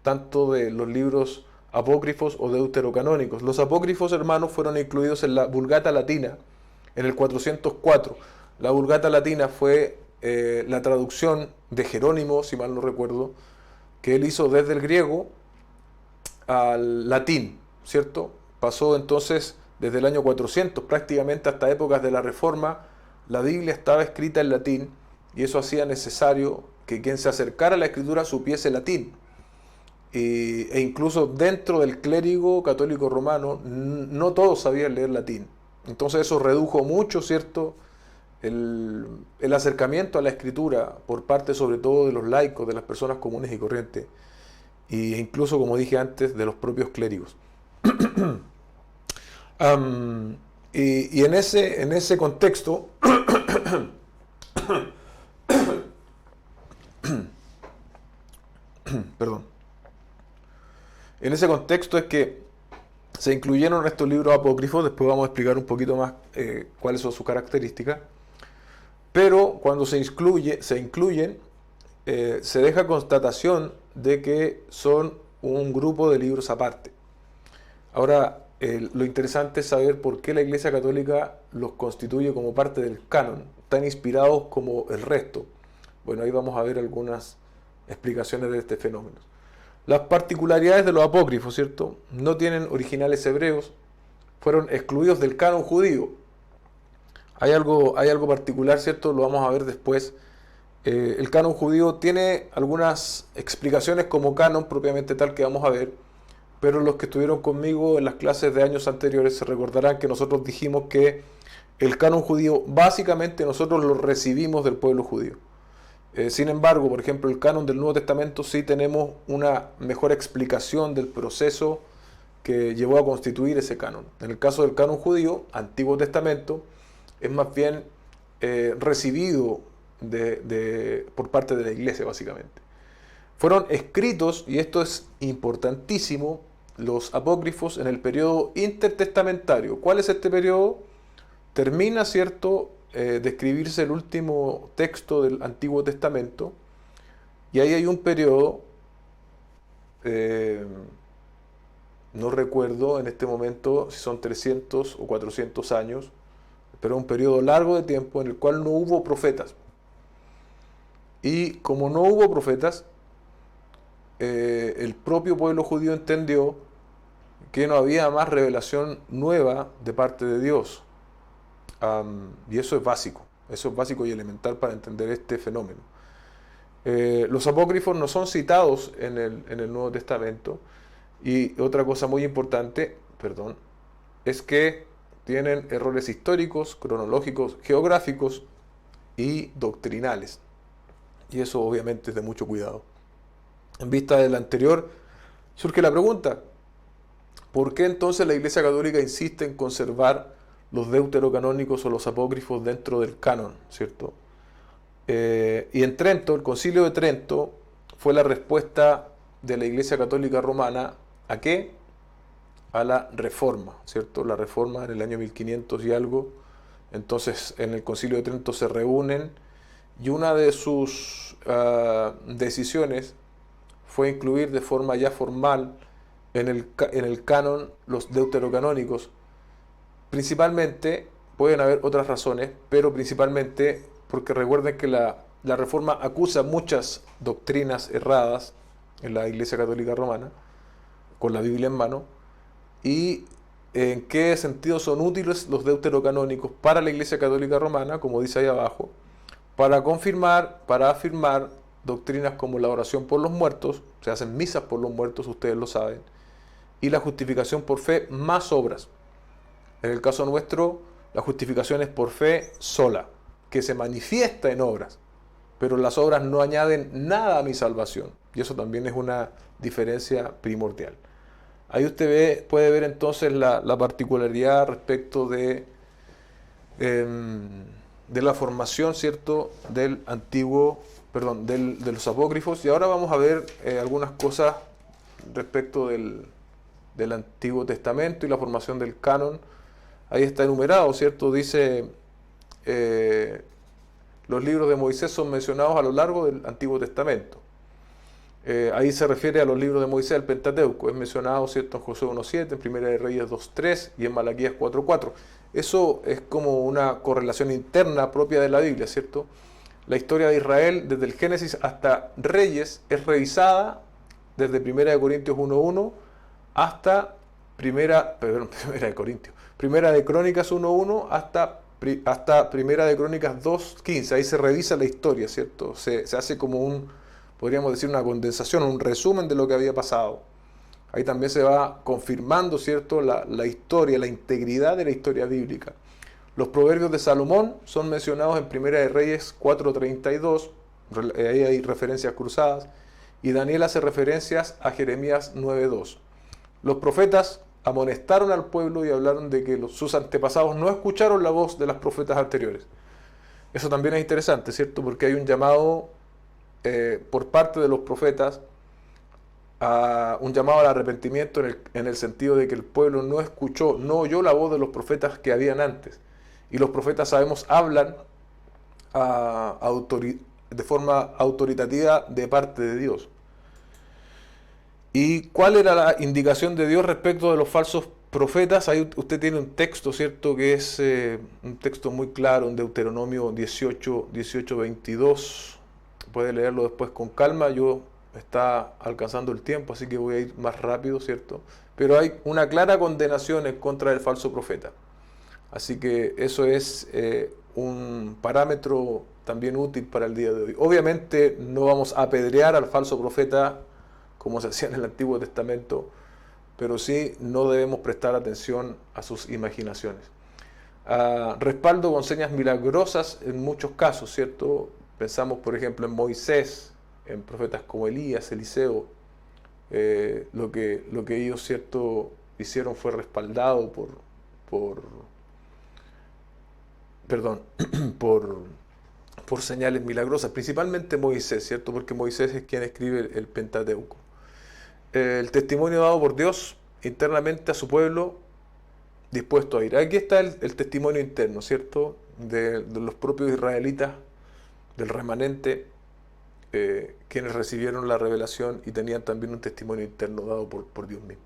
tanto de los libros apócrifos o deuterocanónicos. Los apócrifos, hermanos, fueron incluidos en la Vulgata Latina en el 404. La Vulgata Latina fue la traducción de Jerónimo, si mal no recuerdo, que él hizo desde el griego al latín, ¿cierto? Pasó entonces desde el año 400 prácticamente hasta épocas de la Reforma. La Biblia estaba escrita en latín y eso hacía necesario que quien se acercara a la escritura supiese latín. E incluso dentro del clérigo católico romano no todos sabían leer latín. Entonces eso redujo mucho, ¿cierto?, el acercamiento a la escritura por parte sobre todo de los laicos, de las personas comunes y corrientes, e incluso, como dije antes, de los propios clérigos. Y en ese contexto, perdón, en ese contexto es que se incluyeron estos libros apócrifos. Después vamos a explicar un poquito más cuáles son sus características. Pero cuando se incluyen, se deja constatación de que son un grupo de libros aparte. Ahora, lo interesante es saber por qué la Iglesia Católica los constituye como parte del canon, tan inspirados como el resto. Bueno, ahí vamos a ver algunas explicaciones de este fenómeno. Las particularidades de los apócrifos, ¿cierto? No tienen originales hebreos, fueron excluidos del canon judío. Hay algo particular, ¿cierto? Lo vamos a ver después. El canon judío tiene algunas explicaciones como canon propiamente tal que vamos a ver, pero los que estuvieron conmigo en las clases de años anteriores se recordarán que nosotros dijimos que el canon judío básicamente nosotros lo recibimos del pueblo judío. Sin embargo, por ejemplo, el canon del Nuevo Testamento sí tenemos una mejor explicación del proceso que llevó a constituir ese canon. En el caso del canon judío, Antiguo Testamento, es más bien recibido por parte de la Iglesia, básicamente. Fueron escritos, y esto es importantísimo, los apócrifos en el periodo intertestamentario. ¿Cuál es este periodo? Termina, ¿cierto?, de escribirse el último texto del Antiguo Testamento, y ahí hay un periodo, no recuerdo en este momento si son 300 o 400 años, pero un periodo largo de tiempo en el cual no hubo profetas. Y como no hubo profetas, el propio pueblo judío entendió que no había más revelación nueva de parte de Dios. Y eso es básico y elemental para entender este fenómeno. Los apócrifos no son citados en el Nuevo Testamento, y otra cosa muy importante, es que tienen errores históricos, cronológicos, geográficos y doctrinales. Y eso obviamente es de mucho cuidado. En vista del anterior, surge la pregunta: ¿por qué entonces la Iglesia Católica insiste en conservar los deuterocanónicos o los apócrifos dentro del canon, ¿cierto? Y en Trento, el Concilio de Trento fue la respuesta de la Iglesia Católica Romana ¿a qué? A la Reforma, ¿cierto? La Reforma en el año 1500 y algo. Entonces, en el Concilio de Trento se reúnen, y una de sus decisiones fue incluir de forma ya formal en el canon los deuterocanónicos. Principalmente, pueden haber otras razones, pero principalmente porque recuerden que la Reforma acusa muchas doctrinas erradas en la Iglesia Católica Romana, con la Biblia en mano. ¿Y en qué sentido son útiles los deuterocanónicos para la Iglesia Católica Romana? Como dice ahí abajo, para confirmar, para afirmar doctrinas como la oración por los muertos, se hacen misas por los muertos, ustedes lo saben, y la justificación por fe más obras. En el caso nuestro, la justificación es por fe sola, que se manifiesta en obras, pero las obras no añaden nada a mi salvación, y eso también es una diferencia primordial. Ahí usted puede ver entonces la particularidad respecto de la formación, ¿cierto?, del antiguo, de los apócrifos. Y ahora vamos a ver algunas cosas respecto del Antiguo Testamento y la formación del canon. Ahí está enumerado, ¿cierto? Dice, los libros de Moisés son mencionados a lo largo del Antiguo Testamento. Ahí se refiere a los libros de Moisés, el Pentateuco. Es mencionado, ¿cierto?, en Josué 1.7, en Primera de Reyes 2.3 y en Malaquías 4.4. Eso es como una correlación interna propia de la Biblia, ¿cierto? La historia de Israel, desde el Génesis hasta Reyes, es revisada desde Primera de Corintios 1.1 hasta Primera de Crónicas 1.1 hasta Primera de Crónicas 2.15. Ahí se revisa la historia, ¿cierto? Se hace como podríamos decir, una condensación, un resumen de lo que había pasado. Ahí también se va confirmando, ¿cierto?, la historia, la integridad de la historia bíblica. Los proverbios de Salomón son mencionados en Primera de Reyes 4.32, ahí hay referencias cruzadas, y Daniel hace referencias a Jeremías 9.2. Los profetas amonestaron al pueblo y hablaron de que sus antepasados no escucharon la voz de las profetas anteriores. Eso también es interesante, ¿cierto?, porque hay un llamado por parte de los profetas, un llamado al arrepentimiento en el sentido de que el pueblo no oyó la voz de los profetas que habían antes. Y los profetas, sabemos, hablan de forma autoritativa de parte de Dios. ¿Y cuál era la indicación de Dios respecto de los falsos profetas? Ahí usted tiene un texto, ¿cierto?, que es un texto muy claro en Deuteronomio 18:22. Puede leerlo después con calma. Yo está alcanzando el tiempo, así que voy a ir más rápido, ¿cierto? Pero hay una clara condenación en contra del falso profeta. Así que eso es un parámetro también útil para el día de hoy. Obviamente no vamos a apedrear al falso profeta como se hacía en el Antiguo Testamento, pero sí no debemos prestar atención a sus imaginaciones. Respaldo con señas milagrosas en muchos casos, ¿cierto? Pensamos, por ejemplo, en Moisés, en profetas como Elías, Eliseo. Lo que ellos, ¿cierto?, hicieron fue respaldado por señales milagrosas, principalmente Moisés, ¿cierto?, porque Moisés es quien escribe el Pentateuco. El testimonio dado por Dios internamente a su pueblo dispuesto a ir. Aquí está el testimonio interno, ¿cierto? De los propios israelitas, del remanente, quienes recibieron la revelación y tenían también un testimonio interno dado por Dios mismo.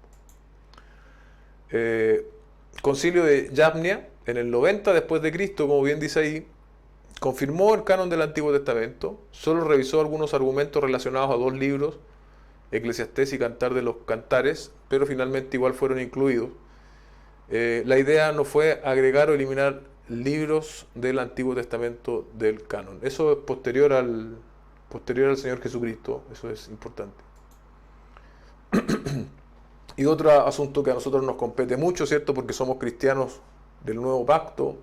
Concilio de Yavnia, en el 90 después de Cristo, como bien dice ahí, confirmó el canon del Antiguo Testamento, solo revisó algunos argumentos relacionados a dos libros, Eclesiastés y Cantar de los Cantares, pero finalmente igual fueron incluidos. La idea no fue agregar o eliminar libros del Antiguo Testamento del canon. Eso es posterior al Señor Jesucristo, eso es importante. Y otro asunto que a nosotros nos compete mucho, ¿cierto? Porque somos cristianos del Nuevo Pacto.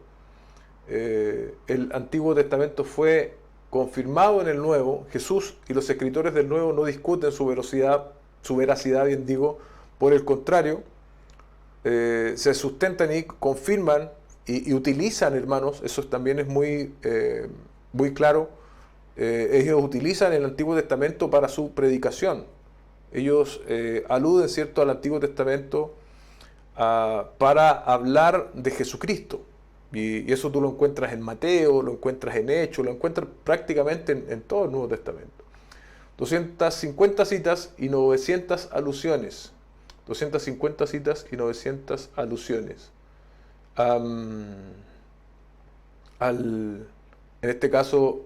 El Antiguo Testamento fue confirmado en el Nuevo. Jesús y los escritores del Nuevo no discuten su veracidad, bien digo. Por el contrario, se sustentan y confirman y utilizan, hermanos, eso también es muy claro. Ellos utilizan el Antiguo Testamento para su predicación. Ellos aluden, ¿cierto?, al Antiguo Testamento para hablar de Jesucristo. Y eso tú lo encuentras en Mateo, lo encuentras en Hechos, lo encuentras prácticamente en todo el Nuevo Testamento. 250 citas y 900 alusiones. 250 citas y 900 alusiones. En este caso,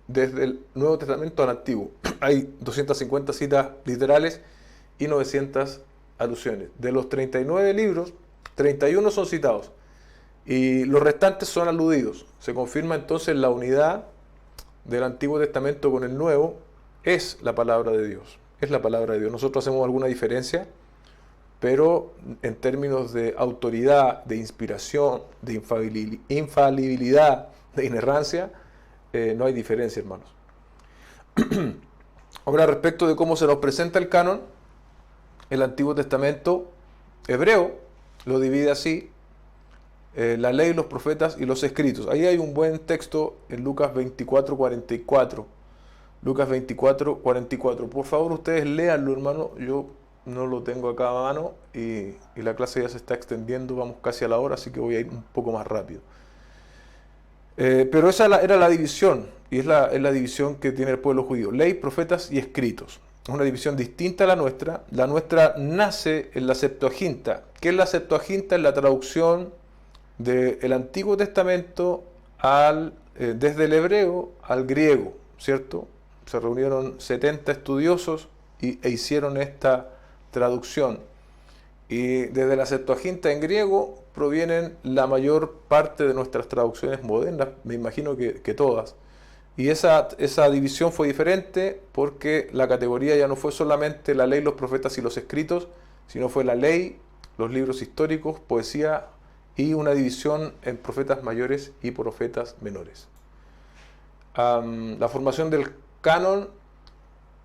desde el Nuevo Testamento al Antiguo. Hay 250 citas literales y 900 alusiones. De los 39 libros, 31 son citados y los restantes son aludidos. Se confirma entonces la unidad del Antiguo Testamento con el Nuevo. Es la palabra de Dios. Es la palabra de Dios. Nosotros hacemos alguna diferencia, pero en términos de autoridad, de inspiración, de infalibilidad, de inerrancia, no hay diferencia, hermanos. Ahora, respecto de cómo se nos presenta el canon, el Antiguo Testamento hebreo lo divide así: la ley, los profetas y los escritos. Ahí hay un buen texto en Lucas 24:44. Lucas 24:44. Por favor, ustedes léanlo, hermano. Yo no lo tengo acá a mano y la clase ya se está extendiendo. Vamos casi a la hora, así que voy a ir un poco más rápido. Pero esa era la división, y es la división que tiene el pueblo judío: ley, profetas y escritos. Es una división distinta a la nuestra. La nuestra nace en la Septuaginta. ¿Qué es la Septuaginta? Es la traducción del Antiguo Testamento desde el hebreo al griego, ¿cierto? Se reunieron 70 estudiosos e hicieron esta traducción. Y desde la Septuaginta en griego provienen la mayor parte de nuestras traducciones modernas, me imagino que todas. Y esa división fue diferente porque la categoría ya no fue solamente la ley, los profetas y los escritos, sino fue la ley, los libros históricos, poesía y una división en profetas mayores y profetas menores. La formación del canon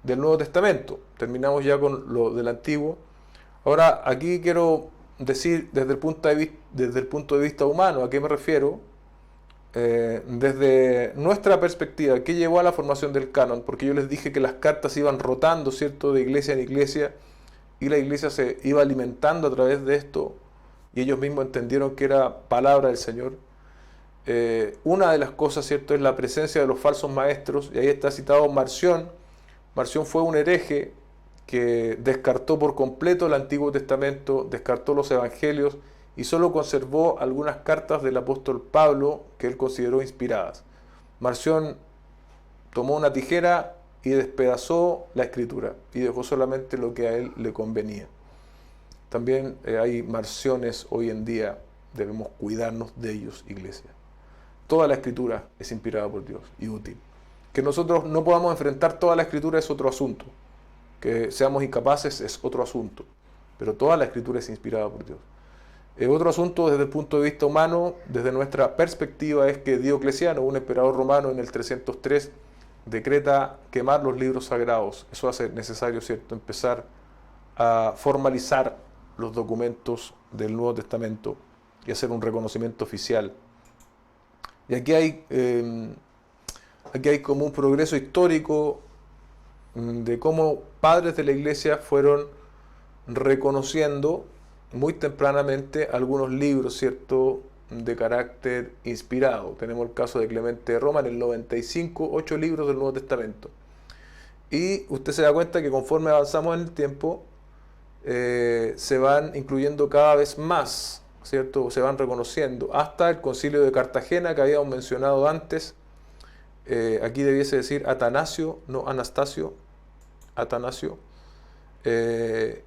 del Nuevo Testamento. Terminamos ya con lo del Antiguo. Ahora, aquí quiero decir desde el punto de vista humano, ¿a qué me refiero? Desde nuestra perspectiva, ¿qué llevó a la formación del canon? Porque yo les dije que las cartas iban rotando, ¿cierto?, de iglesia en iglesia, y la iglesia se iba alimentando a través de esto, y ellos mismos entendieron que era palabra del Señor. Una de las cosas, ¿cierto?, es la presencia de los falsos maestros, y ahí está citado Marción. Marción fue un hereje que descartó por completo el Antiguo Testamento, descartó los Evangelios y solo conservó algunas cartas del apóstol Pablo que él consideró inspiradas. Marción tomó una tijera y despedazó la Escritura y dejó solamente lo que a él le convenía. También hay marciones hoy en día, debemos cuidarnos de ellos, iglesia. Toda la Escritura es inspirada por Dios y útil. Que nosotros no podamos enfrentar toda la Escritura es otro asunto. Que seamos incapaces es otro asunto. Pero toda la Escritura es inspirada por Dios. Otro asunto desde el punto de vista humano, desde nuestra perspectiva, es que Diocleciano, un emperador romano en el 303, decreta quemar los libros sagrados. Eso hace necesario, ¿cierto?, empezar a formalizar los documentos del Nuevo Testamento y hacer un reconocimiento oficial. Y aquí hay como un progreso histórico de cómo padres de la Iglesia fueron reconociendo muy tempranamente algunos libros, ¿cierto?, de carácter inspirado. Tenemos el caso de Clemente de Roma en el 95, 8 libros del Nuevo Testamento. Y usted se da cuenta que conforme avanzamos en el tiempo, se van incluyendo cada vez más, ¿cierto? Se van reconociendo, hasta el Concilio de Cartagena que habíamos mencionado antes. Aquí debiese decir Atanasio, no Anastasio, Atanasio, que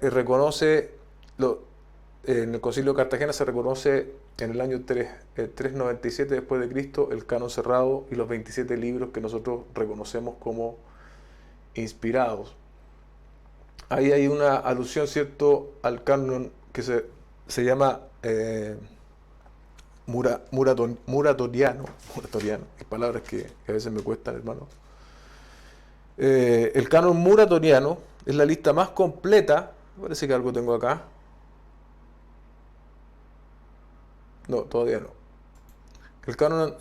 reconoce, en el Concilio de Cartagena se reconoce en el año 397 después de Cristo el canon cerrado y los 27 libros que nosotros reconocemos como inspirados. Ahí hay una alusión, ¿cierto?, al canon que se llama muratoriano, hay palabras que a veces me cuestan, hermano. El canon muratoriano es la lista más completa, parece que algo tengo acá. No, todavía no. El canon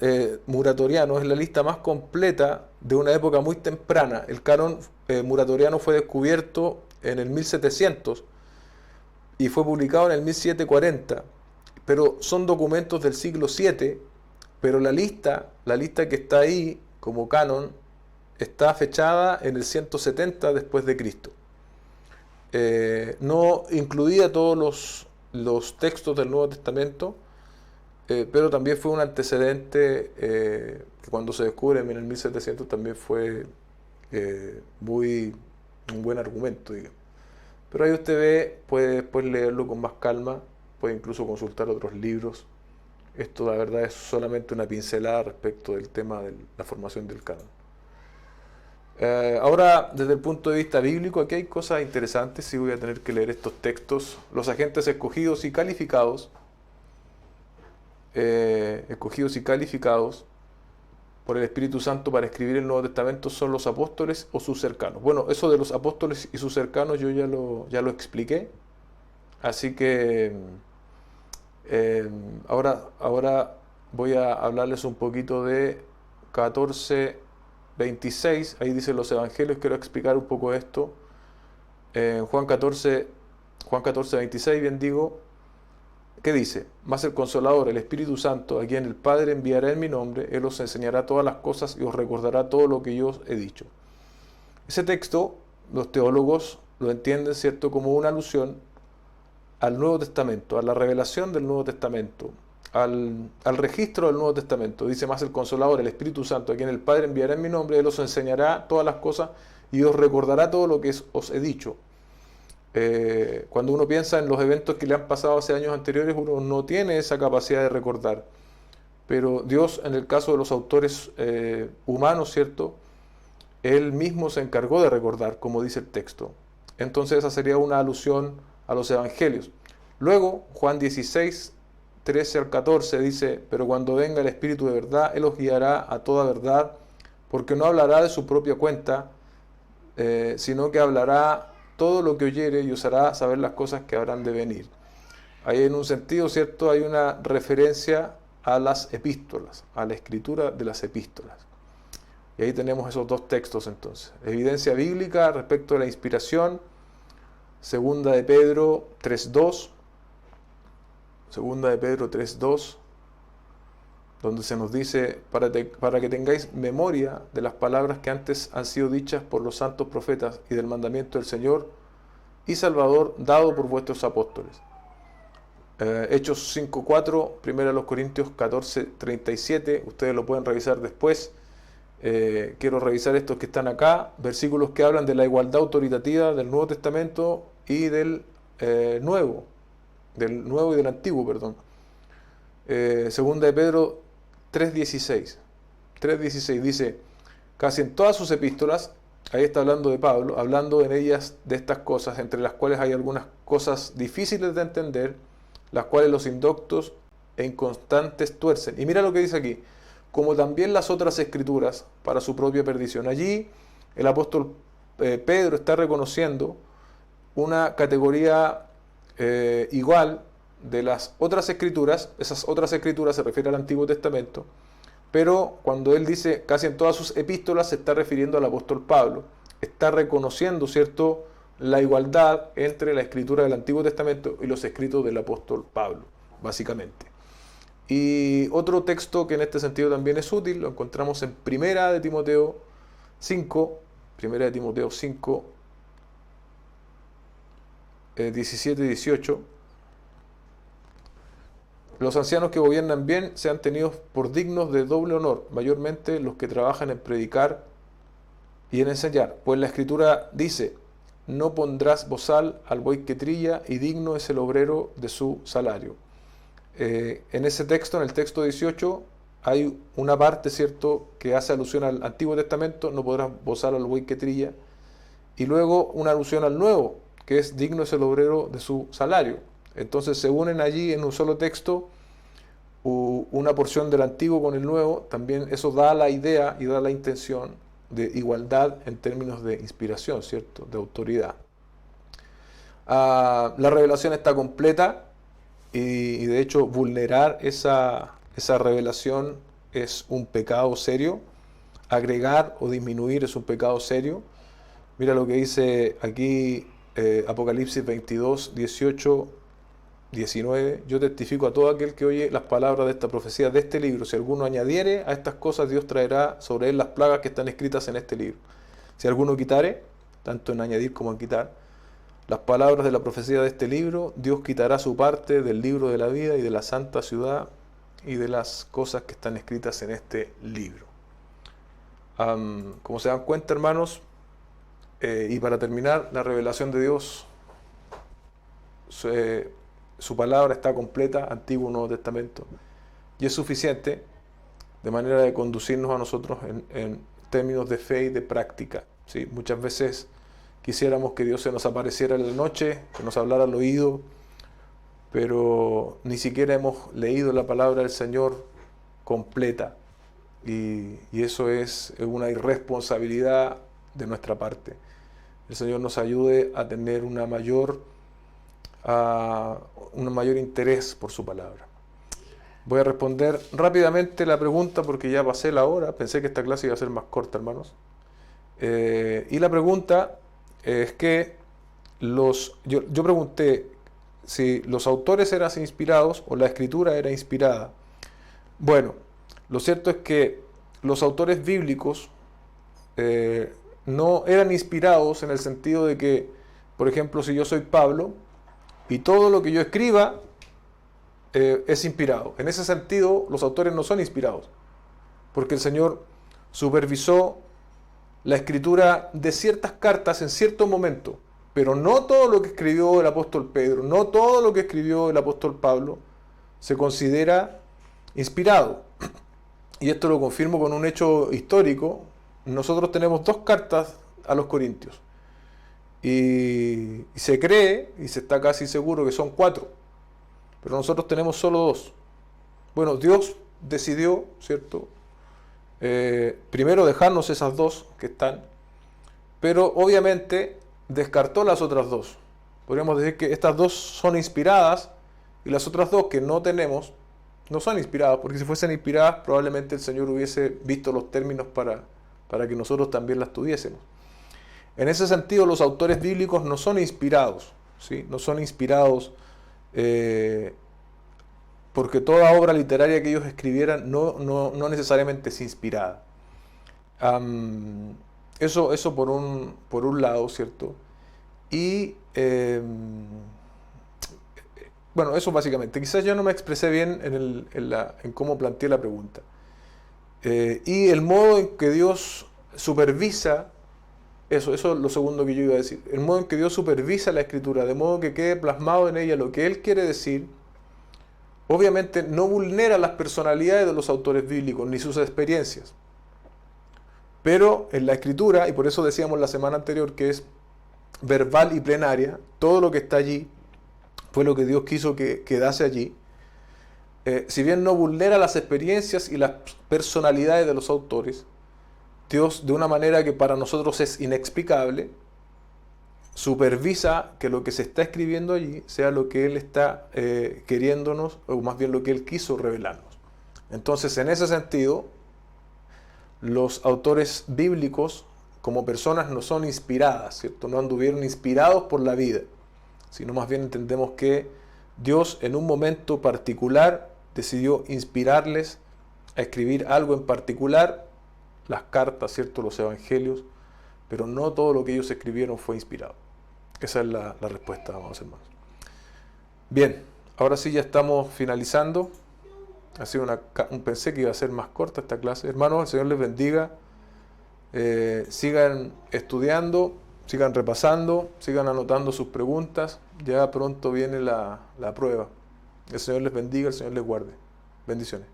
muratoriano es la lista más completa de una época muy temprana. El canon muratoriano fue descubierto en el 1700 y fue publicado en el 1740, pero son documentos del siglo VII, pero la lista que está ahí como canon está fechada en el 170 después de Cristo. No incluía todos los textos del Nuevo Testamento, pero también fue un antecedente que cuando se descubre en el 1700 también fue un buen argumento, digamos. Pero ahí usted ve, puede después leerlo con más calma, puede incluso consultar otros libros. Esto la verdad es solamente una pincelada respecto del tema de la formación del canon. Ahora, desde el punto de vista bíblico, aquí hay cosas interesantes, sí voy a tener que leer estos textos. Los agentes escogidos y calificados por el Espíritu Santo para escribir el Nuevo Testamento son los apóstoles o sus cercanos. Bueno, eso de los apóstoles y sus cercanos yo ya lo expliqué, así que ahora voy a hablarles un poquito de 14:26, ahí dice los evangelios, quiero explicar un poco esto. Juan 14:26, bien digo, ¿qué dice? Mas el Consolador, el Espíritu Santo, a quien el Padre enviará en mi nombre, Él os enseñará todas las cosas y os recordará todo lo que yo os he dicho. Ese texto, los teólogos lo entienden, ¿cierto?, como una alusión al Nuevo Testamento, a la revelación del Nuevo Testamento, al registro del Nuevo Testamento. Dice: más el Consolador, el Espíritu Santo, a quien el Padre enviará en mi nombre, Él os enseñará todas las cosas y os recordará todo lo que os he dicho. Cuando uno piensa en los eventos que le han pasado hace años anteriores, uno no tiene esa capacidad de recordar. Pero Dios, en el caso de los autores humanos, ¿cierto?, Él mismo se encargó de recordar, como dice el texto. Entonces esa sería una alusión a los evangelios. Luego, Juan 16, 13 al 14 dice: pero cuando venga el Espíritu de verdad, Él os guiará a toda verdad, porque no hablará de su propia cuenta, sino que hablará todo lo que oyere y os hará saber las cosas que habrán de venir. Ahí, en un sentido, ¿cierto?, hay una referencia a las epístolas, a la escritura de las epístolas. Y ahí tenemos esos dos textos entonces. Evidencia bíblica respecto a la inspiración, Segunda de Pedro 3:2, donde se nos dice: para que tengáis memoria de las palabras que antes han sido dichas por los santos profetas y del mandamiento del Señor y Salvador dado por vuestros apóstoles. Hechos 5:4, 1 Corintios 14:37, ustedes lo pueden revisar después. Quiero revisar estos que están acá, versículos que hablan de la igualdad autoritativa del Nuevo Testamento y del Nuevo y del Antiguo, perdón. Segunda de Pedro 3:16 dice: casi en todas sus epístolas, ahí está hablando de Pablo, hablando en ellas de estas cosas, entre las cuales hay algunas cosas difíciles de entender, las cuales los indoctos e inconstantes tuercen. Y mira lo que dice aquí: como también las otras escrituras, para su propia perdición. Allí el apóstol Pedro está reconociendo una categoría igual de las otras escrituras. Esas otras escrituras se refieren al Antiguo Testamento, pero cuando él dice casi en todas sus epístolas, se está refiriendo al apóstol Pablo. Está reconociendo, ¿cierto?, la igualdad entre la escritura del Antiguo Testamento y los escritos del apóstol Pablo, básicamente. Y otro texto que en este sentido también es útil, lo encontramos en Primera de Timoteo 5, 17 y 18. Los ancianos que gobiernan bien sean tenidos por dignos de doble honor, mayormente los que trabajan en predicar y en enseñar. Pues la Escritura dice, no pondrás bozal al buey que trilla, y digno es el obrero de su salario. En ese texto, en el texto 18, hay una parte, ¿cierto?, que hace alusión al Antiguo Testamento, no podrás bozal al buey que trilla, y luego una alusión al Nuevo, que es digno es el obrero de su salario. Entonces se unen allí en un solo texto una porción del Antiguo con el Nuevo. También eso da la idea y da la intención de igualdad en términos de inspiración, ¿cierto?, de autoridad. La revelación está completa y de hecho vulnerar esa revelación es un pecado serio. Agregar o disminuir es un pecado serio. Mira lo que dice aquí Apocalipsis 22, 18, 19. Yo testifico a todo aquel que oye las palabras de esta profecía de este libro. Si alguno añadiere a estas cosas, Dios traerá sobre él las plagas que están escritas en este libro. Si alguno quitare, tanto en añadir como en quitar, las palabras de la profecía de este libro, Dios quitará su parte del libro de la vida y de la santa ciudad y de las cosas que están escritas en este libro. Como se dan cuenta, hermanos, y para terminar, la revelación de Dios, su palabra está completa, Antiguo y Nuevo Testamento, y es suficiente de manera de conducirnos a nosotros en términos de fe y de práctica, ¿sí? Muchas veces quisiéramos que Dios se nos apareciera en la noche, que nos hablara al oído, pero ni siquiera hemos leído la palabra del Señor completa, y eso es una irresponsabilidad de nuestra parte. El Señor nos ayude a tener un mayor interés por su palabra. Voy a responder rápidamente la pregunta porque ya pasé la hora. Pensé que esta clase iba a ser más corta, hermanos. Y la pregunta es que yo pregunté si los autores eran inspirados o la escritura era inspirada. Bueno, lo cierto es que los autores bíblicos no eran inspirados en el sentido de que, por ejemplo, si yo soy Pablo y todo lo que yo escriba es inspirado. En ese sentido, los autores no son inspirados, porque el Señor supervisó la escritura de ciertas cartas en cierto momento, pero no todo lo que escribió el apóstol Pedro, no todo lo que escribió el apóstol Pablo se considera inspirado. Y esto lo confirmo con un hecho histórico. Nosotros tenemos 2 cartas a los Corintios. Y se cree, y se está casi seguro que son 4. Pero nosotros tenemos solo 2. Bueno, Dios decidió, ¿cierto? Primero dejarnos esas 2 que están. Pero obviamente descartó las otras 2. Podríamos decir que estas 2 son inspiradas y las otras 2 que no tenemos no son inspiradas, porque si fuesen inspiradas probablemente el Señor hubiese visto los términos para que nosotros también las tuviésemos. En ese sentido, los autores bíblicos no son inspirados, ¿sí? No son inspirados porque toda obra literaria que ellos escribieran no necesariamente es inspirada. Eso por un lado, ¿cierto? Y bueno, eso básicamente. Quizás yo no me expresé bien en cómo planteé la pregunta. Y el modo en que Dios supervisa, eso es lo segundo que yo iba a decir. El modo en que Dios supervisa la escritura, de modo que quede plasmado en ella lo que Él quiere decir, obviamente no vulnera las personalidades de los autores bíblicos ni sus experiencias. Pero en la escritura, y por eso decíamos la semana anterior que es verbal y plenaria, todo lo que está allí fue lo que Dios quiso que quedase allí. Si bien no vulnera las experiencias y las personalidades de los autores, Dios, de una manera que para nosotros es inexplicable, supervisa que lo que se está escribiendo allí sea lo que Él está queriéndonos, o más bien lo que Él quiso revelarnos. Entonces, en ese sentido, los autores bíblicos como personas no son inspiradas, ¿cierto? No anduvieron inspirados por la vida, sino más bien entendemos que Dios en un momento particular decidió inspirarles a escribir algo en particular, las cartas, ¿cierto? Los evangelios, pero no todo lo que ellos escribieron fue inspirado. Esa es la respuesta, amados hermanos. Bien, ahora sí ya estamos finalizando. Ha sido pensé que iba a ser más corta esta clase. Hermanos, el Señor les bendiga. Sigan estudiando, sigan repasando, sigan anotando sus preguntas. Ya pronto viene la prueba. El Señor les bendiga, el Señor les guarde. Bendiciones.